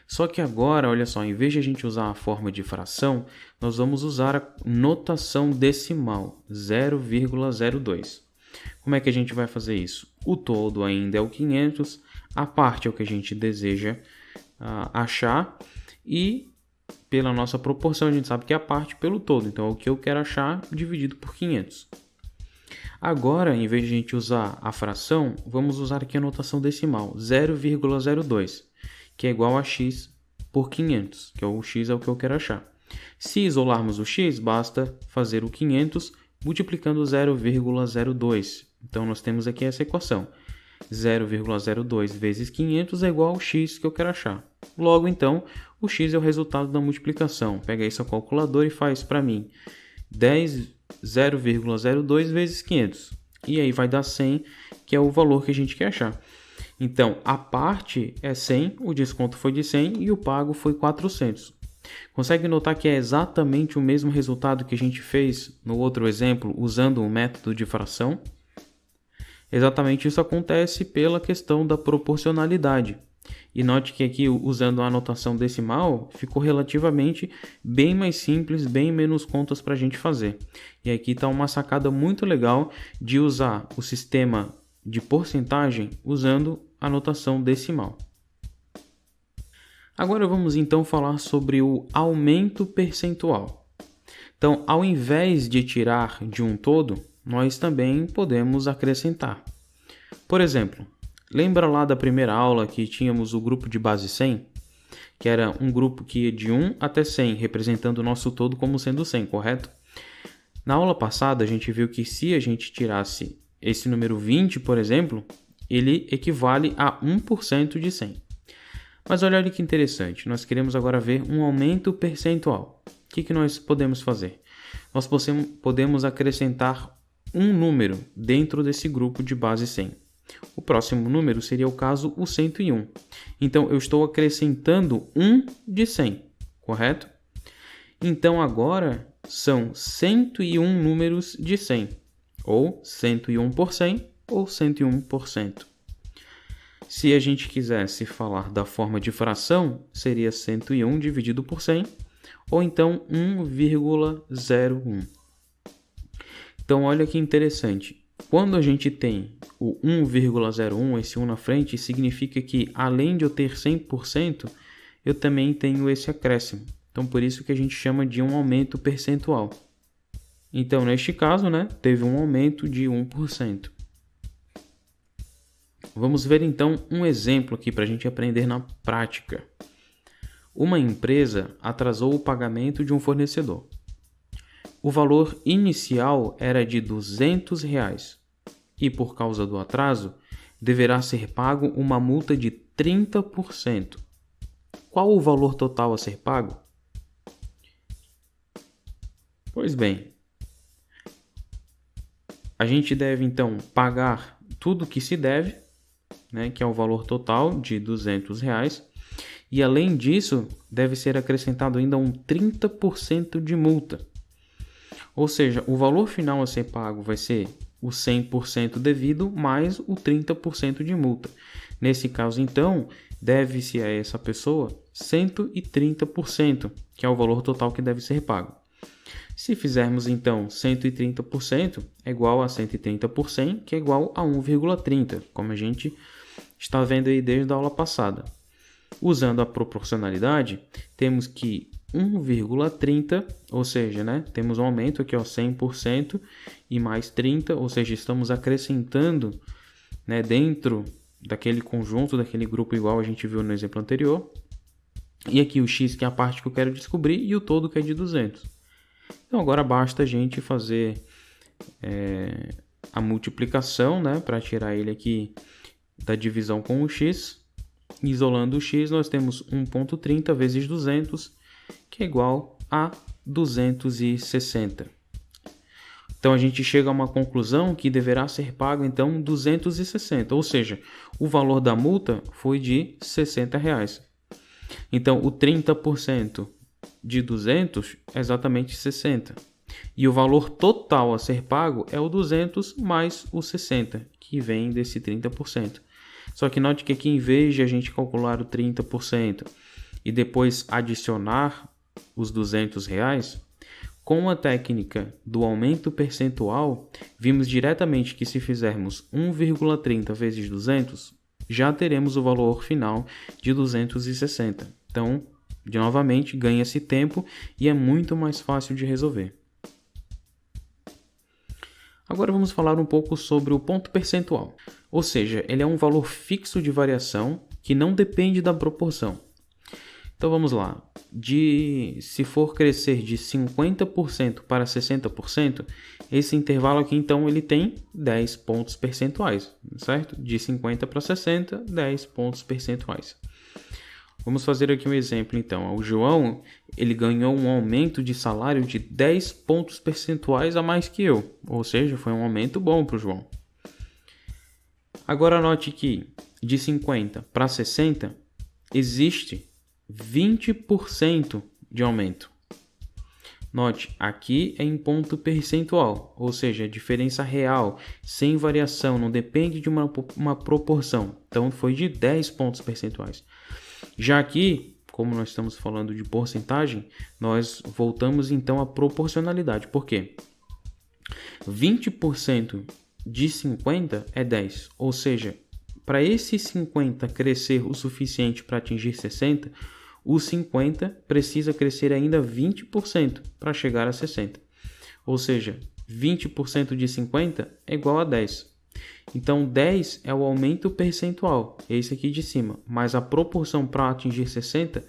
Só que agora, olha só, em vez de a gente usar a forma de fração, nós vamos usar a notação decimal, 0,02. Como é que a gente vai fazer isso? O todo ainda é o 500, a parte é o que a gente deseja achar e pela nossa proporção a gente sabe que é a parte pelo todo, então é o que eu quero achar dividido por 500. Agora, em vez de a gente usar a fração, vamos usar aqui a notação decimal, 0,02, que é igual a x por 500, que o x é o que eu quero achar. Se isolarmos o x, basta fazer o 500 multiplicando 0,02. Então, nós temos aqui essa equação. 0,02 vezes 500 é igual ao x que eu quero achar. Logo, então, o x é o resultado da multiplicação. Pega aí sua calculadora e faz para mim 0,02 vezes 500. E aí vai dar 100, que é o valor que a gente quer achar. Então, a parte é 100, o desconto foi de 100 e o pago foi 400. Consegue notar que é exatamente o mesmo resultado que a gente fez no outro exemplo usando o método de fração? Exatamente isso acontece pela questão da proporcionalidade. E note que aqui, usando a anotação decimal, ficou relativamente bem mais simples, bem menos contas para a gente fazer. E aqui está uma sacada muito legal de usar o sistema de porcentagem usando a notação decimal. Agora vamos então falar sobre o aumento percentual. Então, ao invés de tirar de um todo, nós também podemos acrescentar. Por exemplo, lembra lá da primeira aula que tínhamos o grupo de base 100? Que era um grupo que ia de 1 até 100, representando o nosso todo como sendo 100, correto? Na aula passada, a gente viu que se a gente tirasse esse número 20, por exemplo, ele equivale a 1% de 100. Mas olha que interessante, nós queremos agora ver um aumento percentual. O que nós podemos fazer? Nós podemos acrescentar um número dentro desse grupo de base 100. O próximo número seria o caso o 101. Então, eu estou acrescentando 1 de 100, correto? Então, agora são 101 números de 100, ou 101 por 100, ou 101%. Se a gente quisesse falar da forma de fração, seria 101 dividido por 100, ou então 1,01. Então, olha que interessante. Quando a gente tem o 1,01, esse 1 na frente, significa que além de eu ter 100%, eu também tenho esse acréscimo. Então, por isso que a gente chama de um aumento percentual. Então, neste caso, né, teve um aumento de 1%. Vamos ver então um exemplo aqui para a gente aprender na prática. Uma empresa atrasou o pagamento de um fornecedor. O valor inicial era de R$200 e, por causa do atraso, deverá ser pago uma multa de 30%. Qual o valor total a ser pago? Pois bem, a gente deve então pagar tudo que se deve, né, que é o valor total de R$200, e além disso, deve ser acrescentado ainda um 30% de multa. Ou seja, o valor final a ser pago vai ser o 100% devido mais o 30% de multa. Nesse caso, então, deve-se a essa pessoa 130%, que é o valor total que deve ser pago. Se fizermos, então, 130% é igual a 130 por 100, que é igual a 1,30, como a gente está vendo aí desde a aula passada. Usando a proporcionalidade, temos que 1,30, ou seja, né, temos um aumento aqui, ó, 100% e mais 30, ou seja, estamos acrescentando, né, dentro daquele conjunto, daquele grupo igual a gente viu no exemplo anterior. E aqui o x, que é a parte que eu quero descobrir, e o todo, que é de 200. Então, agora basta a gente fazer a multiplicação, né, para tirar ele aqui da divisão com o x. Isolando o x, nós temos 1,30 vezes 200, que é igual a 260. Então a gente chega a uma conclusão que deverá ser pago então 260, ou seja, o valor da multa foi de R$60. Então o 30% de 200 é exatamente 60. E o valor total a ser pago é o 200 mais o 60, que vem desse 30%. Só que note que aqui, em vez de a gente calcular o 30% e depois adicionar os R$200, com a técnica do aumento percentual, vimos diretamente que se fizermos 1,30 vezes 200, já teremos o valor final de 260. Então, novamente, ganha-se tempo e é muito mais fácil de resolver. Agora vamos falar um pouco sobre o ponto percentual. Ou seja, ele é um valor fixo de variação que não depende da proporção. Então vamos lá. Se for crescer de 50% para 60%, esse intervalo aqui então ele tem 10 pontos percentuais, certo? De 50 para 60, 10 pontos percentuais. Vamos fazer aqui um exemplo então. O João, ele ganhou um aumento de salário de 10 pontos percentuais a mais que eu. Ou seja, foi um aumento bom para o João. Agora note que de 50 para 60 existe 20% de aumento. Note, aqui é em ponto percentual, ou seja, a diferença real, sem variação, não depende de uma proporção. Então foi de 10 pontos percentuais. Já aqui, como nós estamos falando de porcentagem, nós voltamos então à proporcionalidade. Por quê? 20% de 50 é 10, ou seja, para esse 50 crescer o suficiente para atingir 60, o 50 precisa crescer ainda 20% para chegar a 60. Ou seja, 20% de 50 é igual a 10. Então, 10 é o aumento percentual, esse aqui de cima, mas a proporção para atingir 60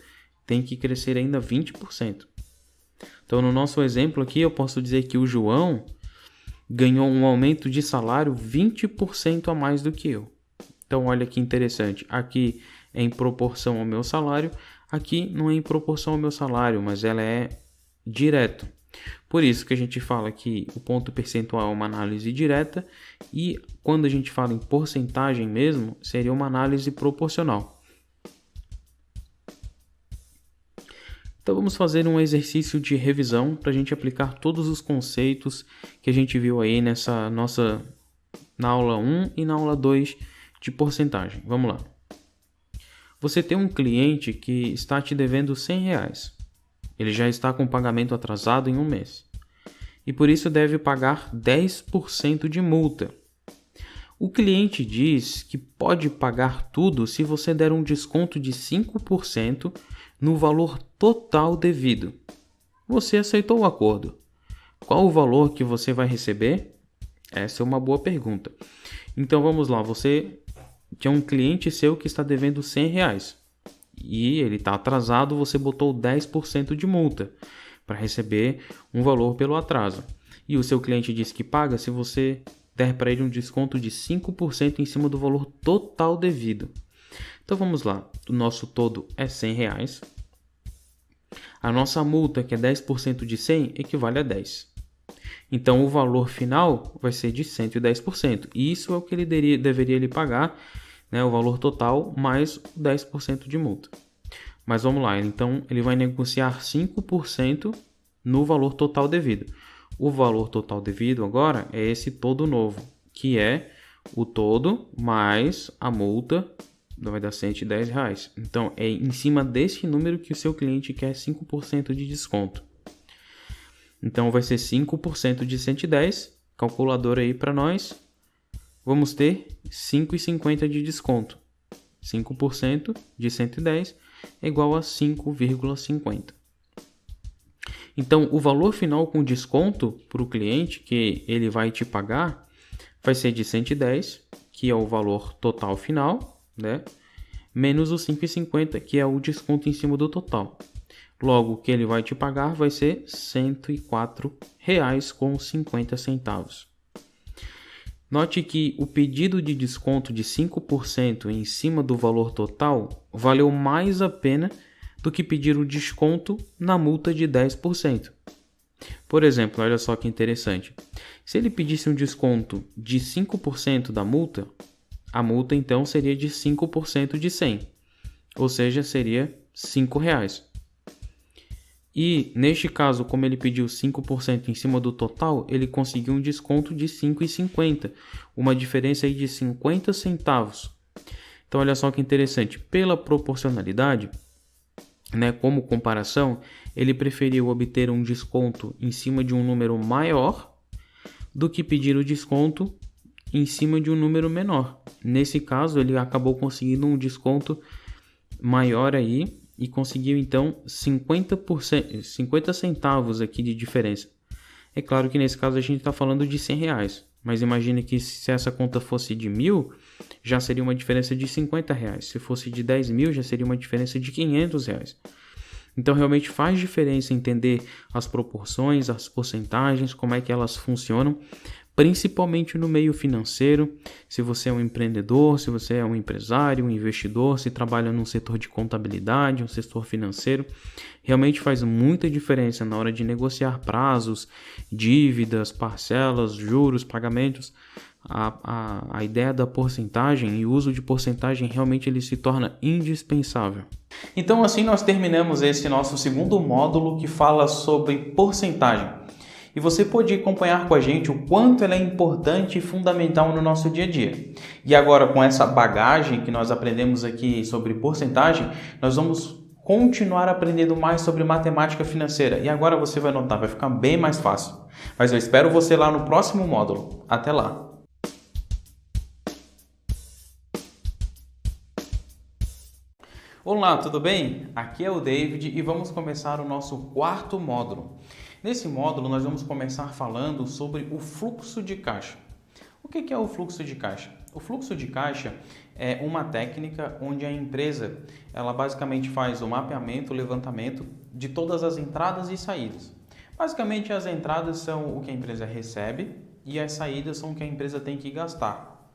tem que crescer ainda 20%. Então, no nosso exemplo aqui, eu posso dizer que o João ganhou um aumento de salário 20% a mais do que eu. Então, olha que interessante, aqui é em proporção ao meu salário, aqui não é em proporção ao meu salário, mas ela é direto. Por isso que a gente fala que o ponto percentual é uma análise direta e quando a gente fala em porcentagem mesmo, seria uma análise proporcional. Então vamos fazer um exercício de revisão para a gente aplicar todos os conceitos que a gente viu aí na aula 1 e na aula 2 de porcentagem. Vamos lá. Você tem um cliente que está te devendo R$100. Ele já está com pagamento atrasado em um mês. E por isso deve pagar 10% de multa. O cliente diz que pode pagar tudo se você der um desconto de 5% no valor total devido. Você aceitou o acordo. Qual o valor que você vai receber? Essa é uma boa pergunta. Então vamos lá, você tem um cliente seu que está devendo R$100 e ele está atrasado, você botou 10% de multa para receber um valor pelo atraso. E o seu cliente diz que paga se você der para ele um desconto de 5% em cima do valor total devido. Então vamos lá, o nosso todo é R$100. A nossa multa, que é 10% de 100, equivale a 10. Então o valor final vai ser de 110%. E isso é o que ele deveria lhe pagar, né, o valor total mais 10% de multa. Mas vamos lá, então ele vai negociar 5% no valor total devido. O valor total devido agora é esse todo novo, que é o todo mais a multa, vai dar R$110. Então é em cima desse número que o seu cliente quer 5% de desconto. Então vai ser 5% de 110, calculadora aí para nós. Vamos ter 5,50 de desconto. 5% de 110 é igual a 5,50. Então, o valor final com desconto para o cliente que ele vai te pagar vai ser de 110, que é o valor total final, né? Menos os 5,50, que é o desconto em cima do total. Logo, o que ele vai te pagar vai ser R$ 104,50. Note que o pedido de desconto de 5% em cima do valor total valeu mais a pena do que pedir o desconto na multa de 10%. Por exemplo, olha só que interessante. Se ele pedisse um desconto de 5% da multa, a multa então seria de 5% de 100, ou seja, seria R$ 5. E, neste caso, como ele pediu 5% em cima do total, ele conseguiu um desconto de R$ 5,50, uma diferença aí de 50 centavos. Então, olha só que interessante, pela proporcionalidade, como comparação, ele preferiu obter um desconto em cima de um número maior do que pedir o desconto em cima de um número menor. Nesse caso, ele acabou conseguindo um desconto maior aí e conseguiu então 50 centavos aqui de diferença. É claro que nesse caso a gente está falando de R$ 100, mas imagine que se essa conta fosse de 1.000, já seria uma diferença de R$ 50. Se fosse de 10.000, já seria uma diferença de R$ 500. Então realmente faz diferença entender as proporções, as porcentagens, como é que elas funcionam, principalmente no meio financeiro. Se você é um empreendedor, se você é um empresário, um investidor, se trabalha num setor de contabilidade, um setor financeiro, realmente faz muita diferença na hora de negociar prazos, dívidas, parcelas, juros, pagamentos. A ideia da porcentagem e o uso de porcentagem realmente ele se torna indispensável. Então assim nós terminamos esse nosso segundo módulo que fala sobre porcentagem. E você pode acompanhar com a gente o quanto ela é importante e fundamental no nosso dia a dia. E agora, com essa bagagem que nós aprendemos aqui sobre porcentagem, nós vamos continuar aprendendo mais sobre matemática financeira. E agora você vai notar, vai ficar bem mais fácil. Mas eu espero você lá no próximo módulo. Até lá! Olá, tudo bem? Aqui é o David e vamos começar o nosso quarto módulo. Nesse módulo, nós vamos começar falando sobre o fluxo de caixa. O que é o fluxo de caixa? O fluxo de caixa é uma técnica onde a empresa ela basicamente faz o mapeamento, o levantamento de todas as entradas e saídas. Basicamente, as entradas são o que a empresa recebe e as saídas são o que a empresa tem que gastar.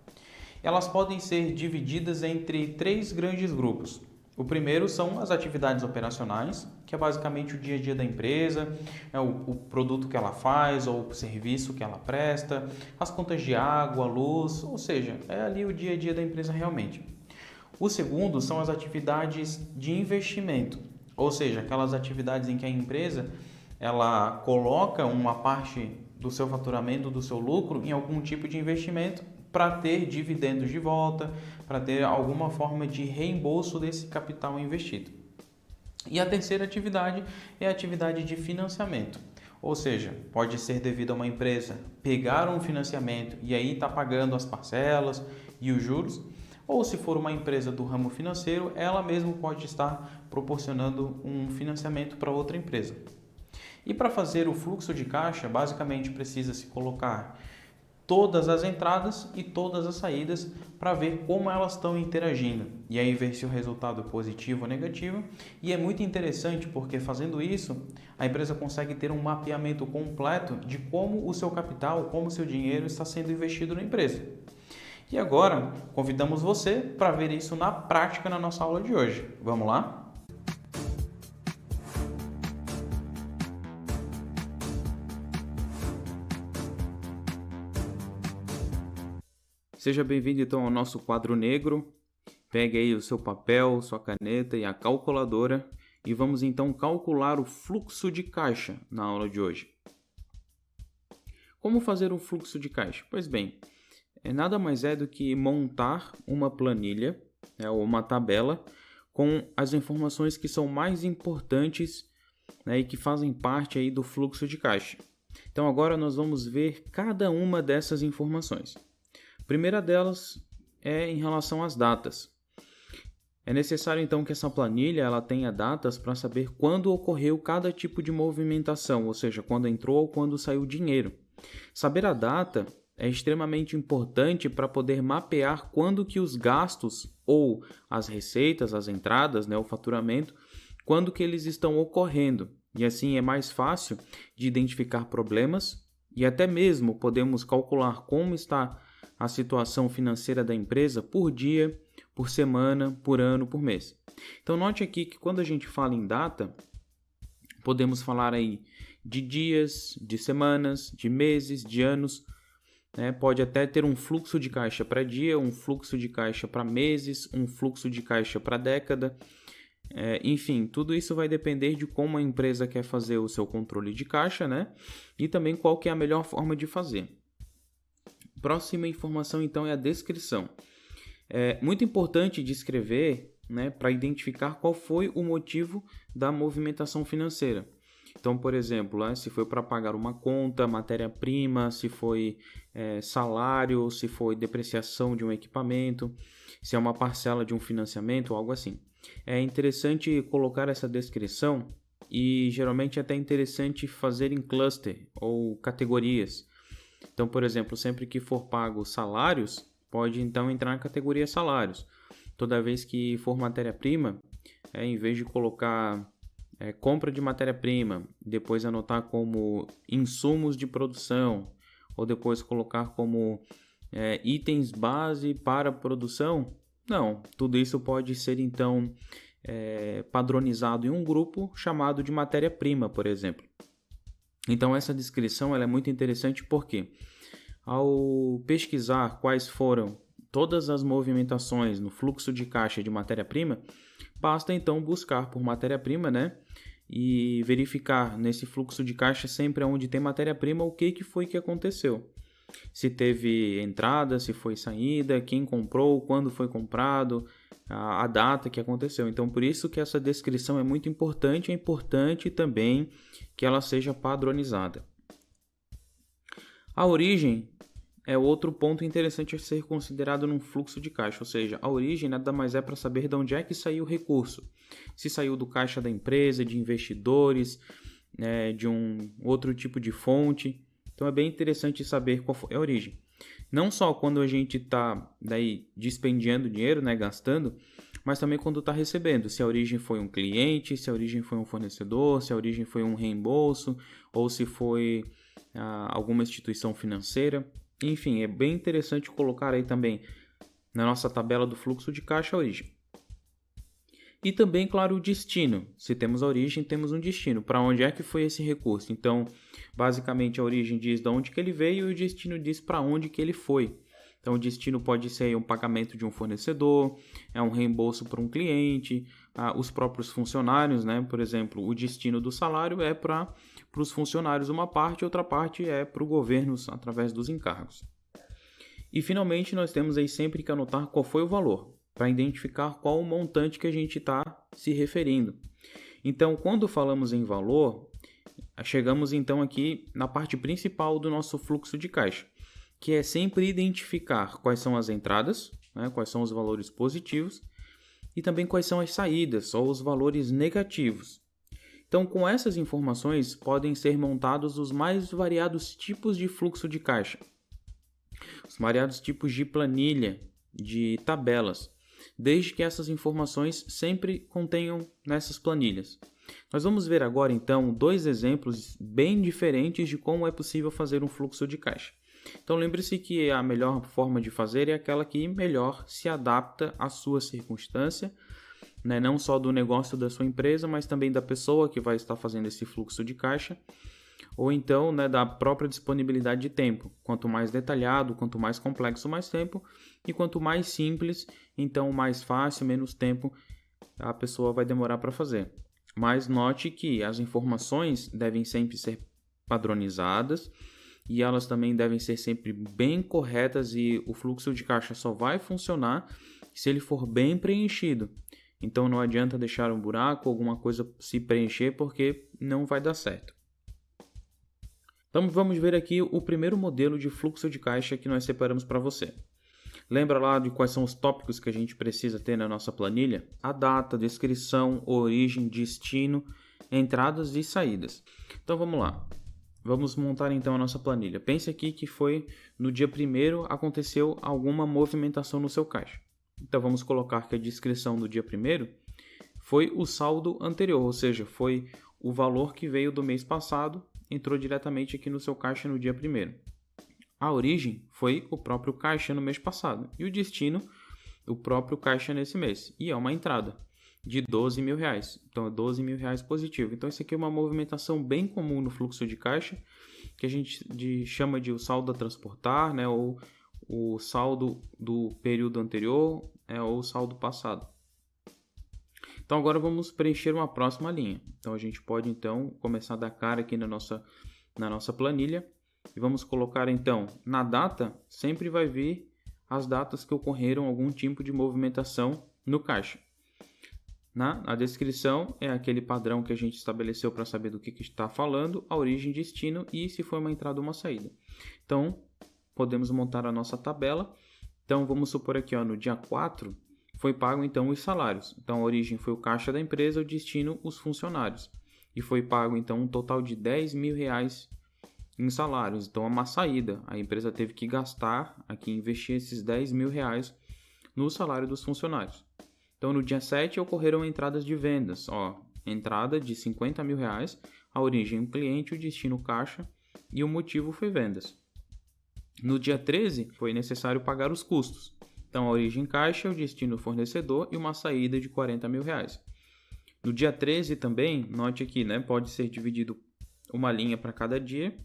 Elas podem ser divididas entre 3 grandes grupos. O primeiro são as atividades operacionais, que é basicamente o dia a dia da empresa, é o produto que ela faz ou o serviço que ela presta, as contas de água, luz, ou seja, é ali o dia a dia da empresa realmente. O segundo são as atividades de investimento, ou seja, aquelas atividades em que a empresa ela coloca uma parte do seu faturamento, do seu lucro em algum tipo de investimento para ter dividendos de volta, para ter alguma forma de reembolso desse capital investido. E a terceira atividade é a atividade de financiamento, ou seja, pode ser devido a uma empresa pegar um financiamento e aí está pagando as parcelas e os juros, ou se for uma empresa do ramo financeiro, ela mesma pode estar proporcionando um financiamento para outra empresa. E para fazer o fluxo de caixa, basicamente precisa se colocar todas as entradas e todas as saídas para ver como elas estão interagindo e aí ver se o resultado é positivo ou negativo. E é muito interessante porque fazendo isso a empresa consegue ter um mapeamento completo de como o seu capital, como o seu dinheiro está sendo investido na empresa. E agora convidamos você para ver isso na prática na nossa aula de hoje. Vamos lá? Seja bem-vindo então ao nosso quadro negro. Pegue aí o seu papel, sua caneta e a calculadora e vamos então calcular o fluxo de caixa na aula de hoje. Como fazer um fluxo de caixa? Pois bem, nada mais é do que montar uma planilha, ou uma tabela com as informações que são mais importantes, e que fazem parte aí do fluxo de caixa. Então agora nós vamos ver cada uma dessas informações. A primeira delas é em relação às datas. É necessário então que essa planilha ela tenha datas para saber quando ocorreu cada tipo de movimentação, ou seja, quando entrou ou quando saiu dinheiro. Saber a data é extremamente importante para poder mapear quando que os gastos ou as receitas, as entradas, o faturamento, quando que eles estão ocorrendo. E assim é mais fácil de identificar problemas e até mesmo podemos calcular como está a situação financeira da empresa por dia, por semana, por ano, por mês. Então note aqui que quando a gente fala em data, podemos falar aí de dias, de semanas, de meses, de anos, né? Pode até ter um fluxo de caixa para dia, um fluxo de caixa para meses, um fluxo de caixa para década. Enfim, tudo isso vai depender de como a empresa quer fazer o seu controle de caixa, né? E também qual que é a melhor forma de fazer. Próxima informação, então, é a descrição. É muito importante descrever, né, para identificar qual foi o motivo da movimentação financeira. Então, por exemplo, se foi para pagar uma conta, matéria-prima, se foi salário, se foi depreciação de um equipamento, se é uma parcela de um financiamento, algo assim. É interessante colocar essa descrição e geralmente é até interessante fazer em cluster ou categorias. Então, por exemplo, sempre que for pago salários, pode então entrar na categoria salários. Toda vez que for matéria-prima, em vez de colocar compra de matéria-prima, depois anotar como insumos de produção, ou depois colocar como itens base para produção, não. Tudo isso pode ser então padronizado em um grupo chamado de matéria-prima, por exemplo. Então essa descrição ela é muito interessante porque ao pesquisar quais foram todas as movimentações no fluxo de caixa de matéria-prima, basta então buscar por matéria-prima, né? E verificar nesse fluxo de caixa sempre onde tem matéria-prima o que foi que aconteceu. Se teve entrada, se foi saída, quem comprou, quando foi comprado, a data que aconteceu. Então, por isso que essa descrição é muito importante. É importante também que ela seja padronizada. A origem é outro ponto interessante a ser considerado num fluxo de caixa, ou seja, a origem nada mais é para saber de onde é que saiu o recurso. Se saiu do caixa da empresa, de investidores, de um outro tipo de fonte. Então é bem interessante saber qual é a origem. Não só quando a gente está dispendiando dinheiro, né, gastando, mas também quando está recebendo. Se a origem foi um cliente, se a origem foi um fornecedor, se a origem foi um reembolso, ou se foi alguma instituição financeira. Enfim, é bem interessante colocar aí também na nossa tabela do fluxo de caixa a origem. E também, claro, o destino. Se temos a origem, temos um destino. Para onde é que foi esse recurso? Então, basicamente, a origem diz de onde que ele veio e o destino diz para onde que ele foi. Então, o destino pode ser um pagamento de um fornecedor, um reembolso para um cliente, os próprios funcionários, né? Por exemplo, o destino do salário é para os funcionários uma parte, outra parte é para o governo através dos encargos. E, finalmente, nós temos aí sempre que anotar qual foi o valor, para identificar qual o montante que a gente está se referindo. Então, quando falamos em valor, chegamos então aqui na parte principal do nosso fluxo de caixa, que é sempre identificar quais são as entradas, né, quais são os valores positivos, e também quais são as saídas, ou os valores negativos. Então, com essas informações, podem ser montados os mais variados tipos de fluxo de caixa, os variados tipos de planilha, de tabelas, desde que essas informações sempre contenham nessas planilhas. Nós vamos ver agora, então, 2 exemplos bem diferentes de como é possível fazer um fluxo de caixa. Então, lembre-se que a melhor forma de fazer é aquela que melhor se adapta à sua circunstância, né? Não só do negócio da sua empresa, mas também da pessoa que vai estar fazendo esse fluxo de caixa, ou então, né, da própria disponibilidade de tempo. Quanto mais detalhado, quanto mais complexo, mais tempo, e quanto mais simples, então mais fácil, menos tempo a pessoa vai demorar para fazer. Mas note que as informações devem sempre ser padronizadas e elas também devem ser sempre bem corretas, e o fluxo de caixa só vai funcionar se ele for bem preenchido. Então não adianta deixar um buraco, alguma coisa se preencher, porque não vai dar certo. Então vamos ver aqui o primeiro modelo de fluxo de caixa que nós separamos para você. Lembra lá de quais são os tópicos que a gente precisa ter na nossa planilha? A data, descrição, origem, destino, entradas e saídas. Então vamos lá. Vamos montar então a nossa planilha. Pense aqui que foi no dia 1º aconteceu alguma movimentação no seu caixa. Então vamos colocar que a descrição do dia 1º foi o saldo anterior, ou seja, foi o valor que veio do mês passado, entrou diretamente aqui no seu caixa no dia 1º. A origem foi o próprio caixa no mês passado e o destino, o próprio caixa nesse mês, e é uma entrada. de R$ 12.000. Então, é R$ 12.000 positivo. Então, isso aqui é uma movimentação bem comum no fluxo de caixa, que a gente chama de o saldo a transportar, né? Ou o saldo do período anterior, ou o saldo passado. Então, agora vamos preencher uma próxima linha. Então, a gente pode, então, começar a dar cara aqui na nossa planilha. E vamos colocar, então, na data, sempre vai vir as datas que ocorreram algum tipo de movimentação no caixa. A descrição é aquele padrão que a gente estabeleceu para saber do que está falando, a origem, destino e se foi uma entrada ou uma saída. Então, podemos montar a nossa tabela. Então, vamos supor aqui, no dia 4, foi pago então os salários. Então, a origem foi o caixa da empresa, o destino, os funcionários. E foi pago então um total de R$ 10.000 em salários. Então, é uma saída. A empresa teve que gastar, aqui investir esses R$ 10.000 no salário dos funcionários. Então, no dia 7, ocorreram entradas de vendas. Entrada de R$ 50.000, a origem o cliente, o destino caixa e o motivo foi vendas. No dia 13, foi necessário pagar os custos. Então, a origem caixa, o destino fornecedor e uma saída de R$ 40.000. No dia 13 também, note aqui, pode ser dividido uma linha para cada dia,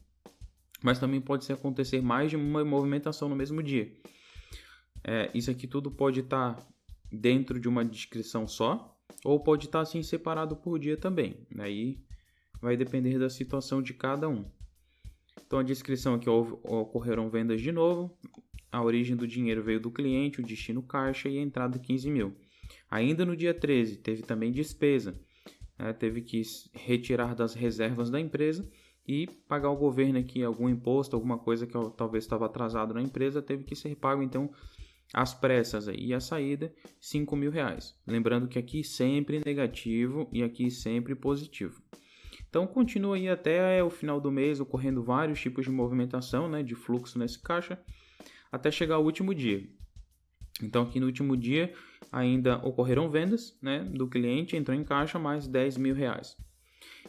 mas também pode acontecer mais de uma movimentação no mesmo dia. Isso aqui tudo pode estar dentro de uma descrição só, ou pode estar assim separado por dia também. Aí vai depender da situação de cada um. Então, a descrição aqui, ocorreram vendas de novo, a origem do dinheiro veio do cliente, o destino caixa e a entrada 15.000. Ainda no dia 13, teve também despesa, teve que retirar das reservas da empresa e pagar ao governo aqui algum imposto, alguma coisa que talvez estava atrasado na empresa, teve que ser pago então às pressas e a saída R$ 5.000. Lembrando que aqui sempre negativo e aqui sempre positivo. Então, continua aí até o final do mês ocorrendo vários tipos de movimentação, de fluxo nesse caixa, até chegar ao último dia. Então, aqui no último dia ainda ocorreram vendas, do cliente, entrou em caixa mais R$ 10.000.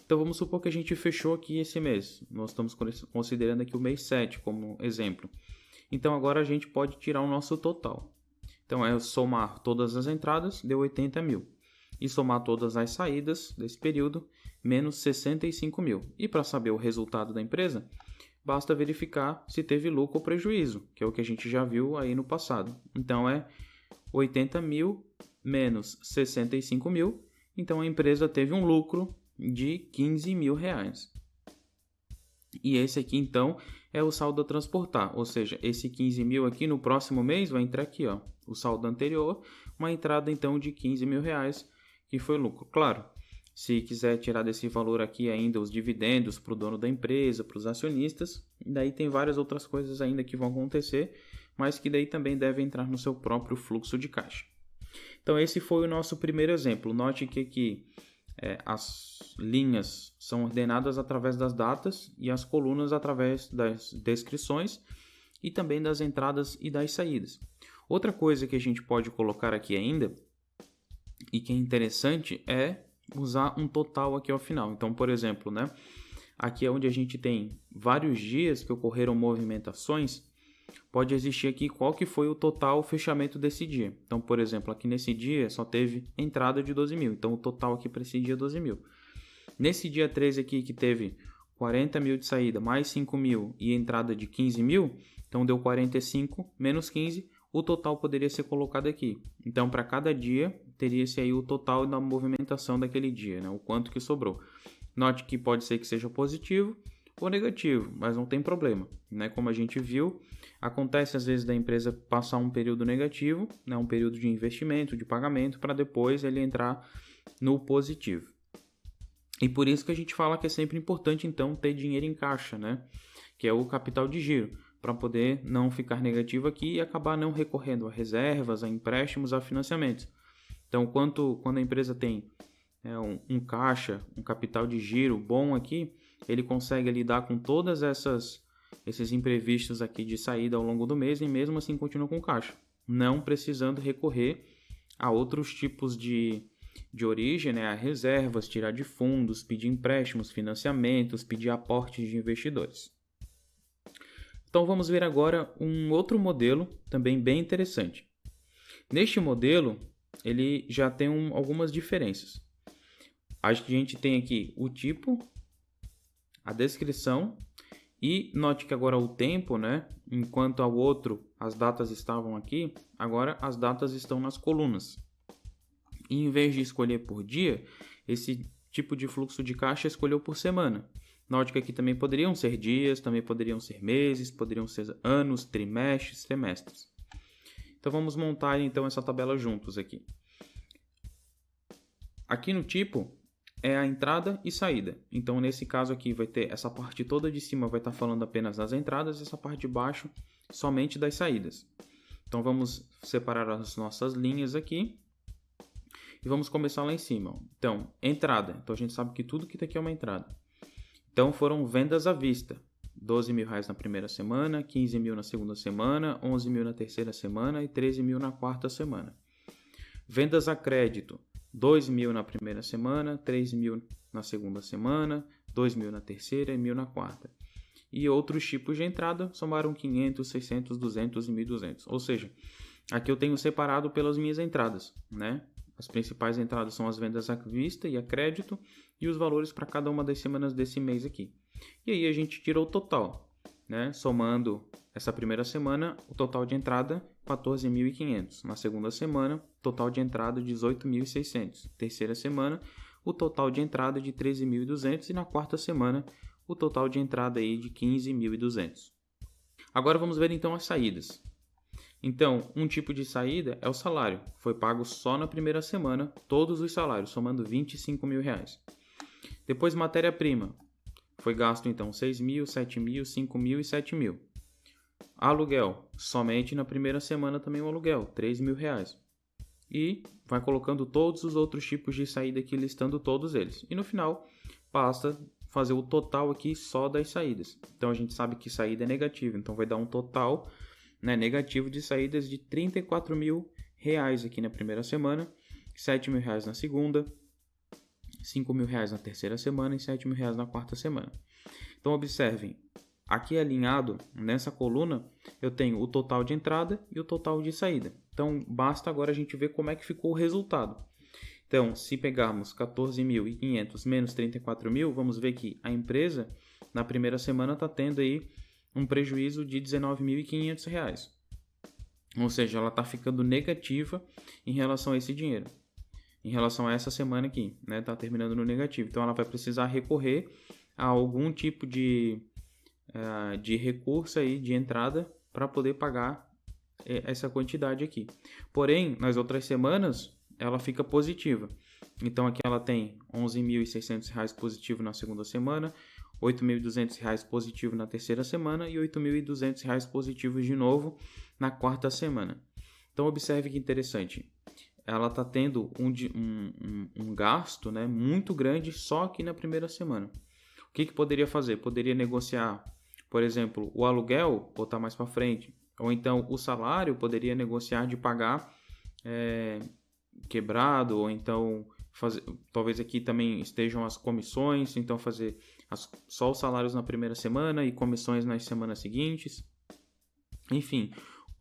Então, vamos supor que a gente fechou aqui esse mês. Nós estamos considerando aqui o mês 7 como exemplo. Então, agora a gente pode tirar o nosso total. Então, é somar todas as entradas, deu 80.000. E somar todas as saídas desse período, menos 65.000. E para saber o resultado da empresa, basta verificar se teve lucro ou prejuízo, que é o que a gente já viu aí no passado. Então, é 80.000 menos 65.000. Então, a empresa teve um lucro de R$ 15.000. E esse aqui, então, é o saldo a transportar. Ou seja, esse 15.000 aqui no próximo mês vai entrar aqui, o saldo anterior, uma entrada, então, de R$ 15.000, que foi lucro. Claro, se quiser tirar desse valor aqui ainda os dividendos para o dono da empresa, para os acionistas, daí tem várias outras coisas ainda que vão acontecer, mas que daí também devem entrar no seu próprio fluxo de caixa. Então, esse foi o nosso primeiro exemplo. Note que aqui as linhas são ordenadas através das datas e as colunas através das descrições e também das entradas e das saídas. Outra coisa que a gente pode colocar aqui ainda e que é interessante é usar um total aqui ao final. Então, por exemplo, aqui é onde a gente tem vários dias que ocorreram movimentações, pode existir aqui qual que foi o total fechamento desse dia. Então, por exemplo, aqui nesse dia só teve entrada de 12.000. Então, o total aqui para esse dia é 12.000. Nesse dia 13 aqui que teve 40.000 de saída, mais 5.000 e entrada de 15.000, então deu 45 menos 15, o total poderia ser colocado aqui. Então, para cada dia, teria-se aí o total da movimentação daquele dia, o quanto que sobrou. Note que pode ser que seja positivo ou negativo, mas não tem problema, Como a gente viu, acontece às vezes da empresa passar um período negativo, um período de investimento, de pagamento, para depois ele entrar no positivo. E por isso que a gente fala que é sempre importante, então, ter dinheiro em caixa, Que é o capital de giro, para poder não ficar negativo aqui e acabar não recorrendo a reservas, a empréstimos, a financiamentos. Então, quando a empresa tem um caixa, um capital de giro bom aqui, ele consegue lidar com todas esses imprevistos aqui de saída ao longo do mês e mesmo assim continua com caixa, não precisando recorrer a outros tipos de origem, a reservas, tirar de fundos, pedir empréstimos, financiamentos, pedir aportes de investidores. Então vamos ver agora um outro modelo também bem interessante. Neste modelo, ele já tem algumas diferenças. A gente tem aqui o tipo, a descrição e note que agora o tempo, né? Enquanto ao outro as datas estavam aqui, agora as datas estão nas colunas. E em vez de escolher por dia, esse tipo de fluxo de caixa escolheu por semana. Note que aqui também poderiam ser dias, também poderiam ser meses, poderiam ser anos, trimestres, semestres. Então vamos montar então essa tabela juntos aqui. Aqui no tipo é a entrada e saída. Então nesse caso aqui vai ter essa parte toda de cima vai estar falando apenas das entradas e essa parte de baixo somente das saídas. Então vamos separar as nossas linhas aqui e vamos começar lá em cima. Então, entrada. Então a gente sabe que tudo que está aqui é uma entrada. Então foram vendas à vista. R$12.000 na primeira semana, 15.000 na segunda semana, 11.000 na terceira semana e 13.000 na quarta semana. Vendas a crédito, 2.000 na primeira semana, 3.000 na segunda semana, 2.000 na terceira e 1.000 na quarta. E outros tipos de entrada somaram 500, 600, 200 e 1.200. Ou seja, aqui eu tenho separado pelas minhas entradas, né? As principais entradas são as vendas à vista e a crédito e os valores para cada uma das semanas desse mês aqui. E aí a gente tira o total, né? Somando essa primeira semana, o total de entrada 14.500. Na segunda semana, total de entrada 18.600. Terceira semana, o total de entrada de 13.200 e na quarta semana, o total de entrada aí de 15.200. Agora vamos ver então as saídas. Então, um tipo de saída é o salário. Foi pago só na primeira semana, todos os salários, somando R$25.000. Depois, matéria-prima. Foi gasto, então, 6.000, 7.000, 5.000 e 7.000. Aluguel. Somente na primeira semana também o aluguel, R$3.000. E vai colocando todos os outros tipos de saída aqui, listando todos eles. E no final, basta fazer o total aqui só das saídas. Então, a gente sabe que saída é negativa, então vai dar um total negativo de saídas de R$34.000 aqui na primeira semana, R$7.000 na segunda, R$5.000 na terceira semana e R$7.000 na quarta semana. Então observem, aqui alinhado nessa coluna eu tenho o total de entrada e o total de saída. Então basta agora a gente ver como é que ficou o resultado. Então se pegarmos 14.500 menos 34.000, vamos ver que a empresa na primeira semana está tendo aí um prejuízo de R$19.500. Ou seja, ela está ficando negativa em relação a esse dinheiro. Em relação a essa semana aqui, né? Está terminando no negativo. Então, ela vai precisar recorrer a algum tipo de recurso aí, de entrada, para poder pagar essa quantidade aqui. Porém, nas outras semanas, ela fica positiva. Então, aqui ela tem R$11.600 positivo na segunda semana, R$8.200 positivo na terceira semana e R$8.200 positivos de novo na quarta semana. Então observe que interessante, ela está tendo um gasto, né, muito grande só aqui na primeira semana. O que poderia fazer? Poderia negociar, por exemplo, o aluguel, botar mais para frente, ou então o salário poderia negociar de pagar quebrado, ou então talvez aqui também estejam as comissões, então fazer só os salários na primeira semana e comissões nas semanas seguintes. Enfim,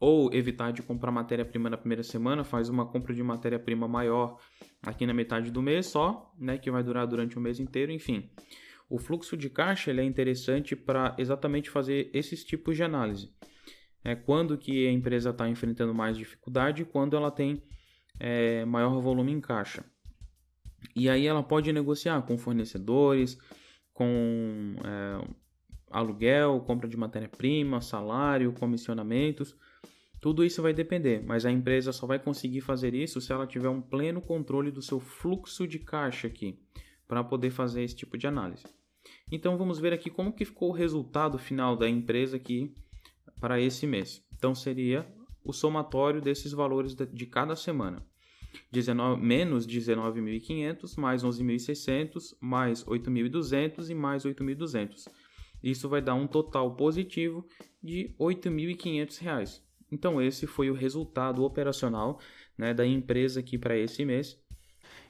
ou evitar de comprar matéria-prima na primeira semana, faz uma compra de matéria-prima maior aqui na metade do mês só, né, que vai durar durante o mês inteiro. Enfim, o fluxo de caixa ele é interessante para exatamente fazer esses tipos de análise. Quando que a empresa está enfrentando mais dificuldade, quando ela tem maior volume em caixa. E aí ela pode negociar com fornecedores, com aluguel, compra de matéria-prima, salário, comissionamentos. Tudo isso vai depender, mas a empresa só vai conseguir fazer isso se ela tiver um pleno controle do seu fluxo de caixa aqui, para poder fazer esse tipo de análise. Então vamos ver aqui como que ficou o resultado final da empresa aqui para esse mês. Então seria o somatório desses valores de cada semana. Menos 19.500, mais 11.600, mais 8.200 e mais 8.200. Isso vai dar um total positivo de R$8.500. Então esse foi o resultado operacional, né, da empresa aqui para esse mês.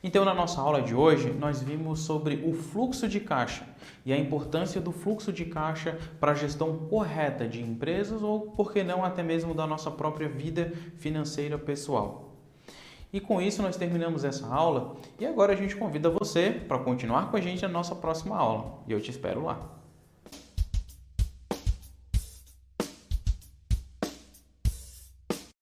Então, na nossa aula de hoje, nós vimos sobre o fluxo de caixa e a importância do fluxo de caixa para a gestão correta de empresas ou, por que não, até mesmo da nossa própria vida financeira pessoal. E com isso nós terminamos essa aula e agora a gente convida você para continuar com a gente na nossa próxima aula. E eu te espero lá.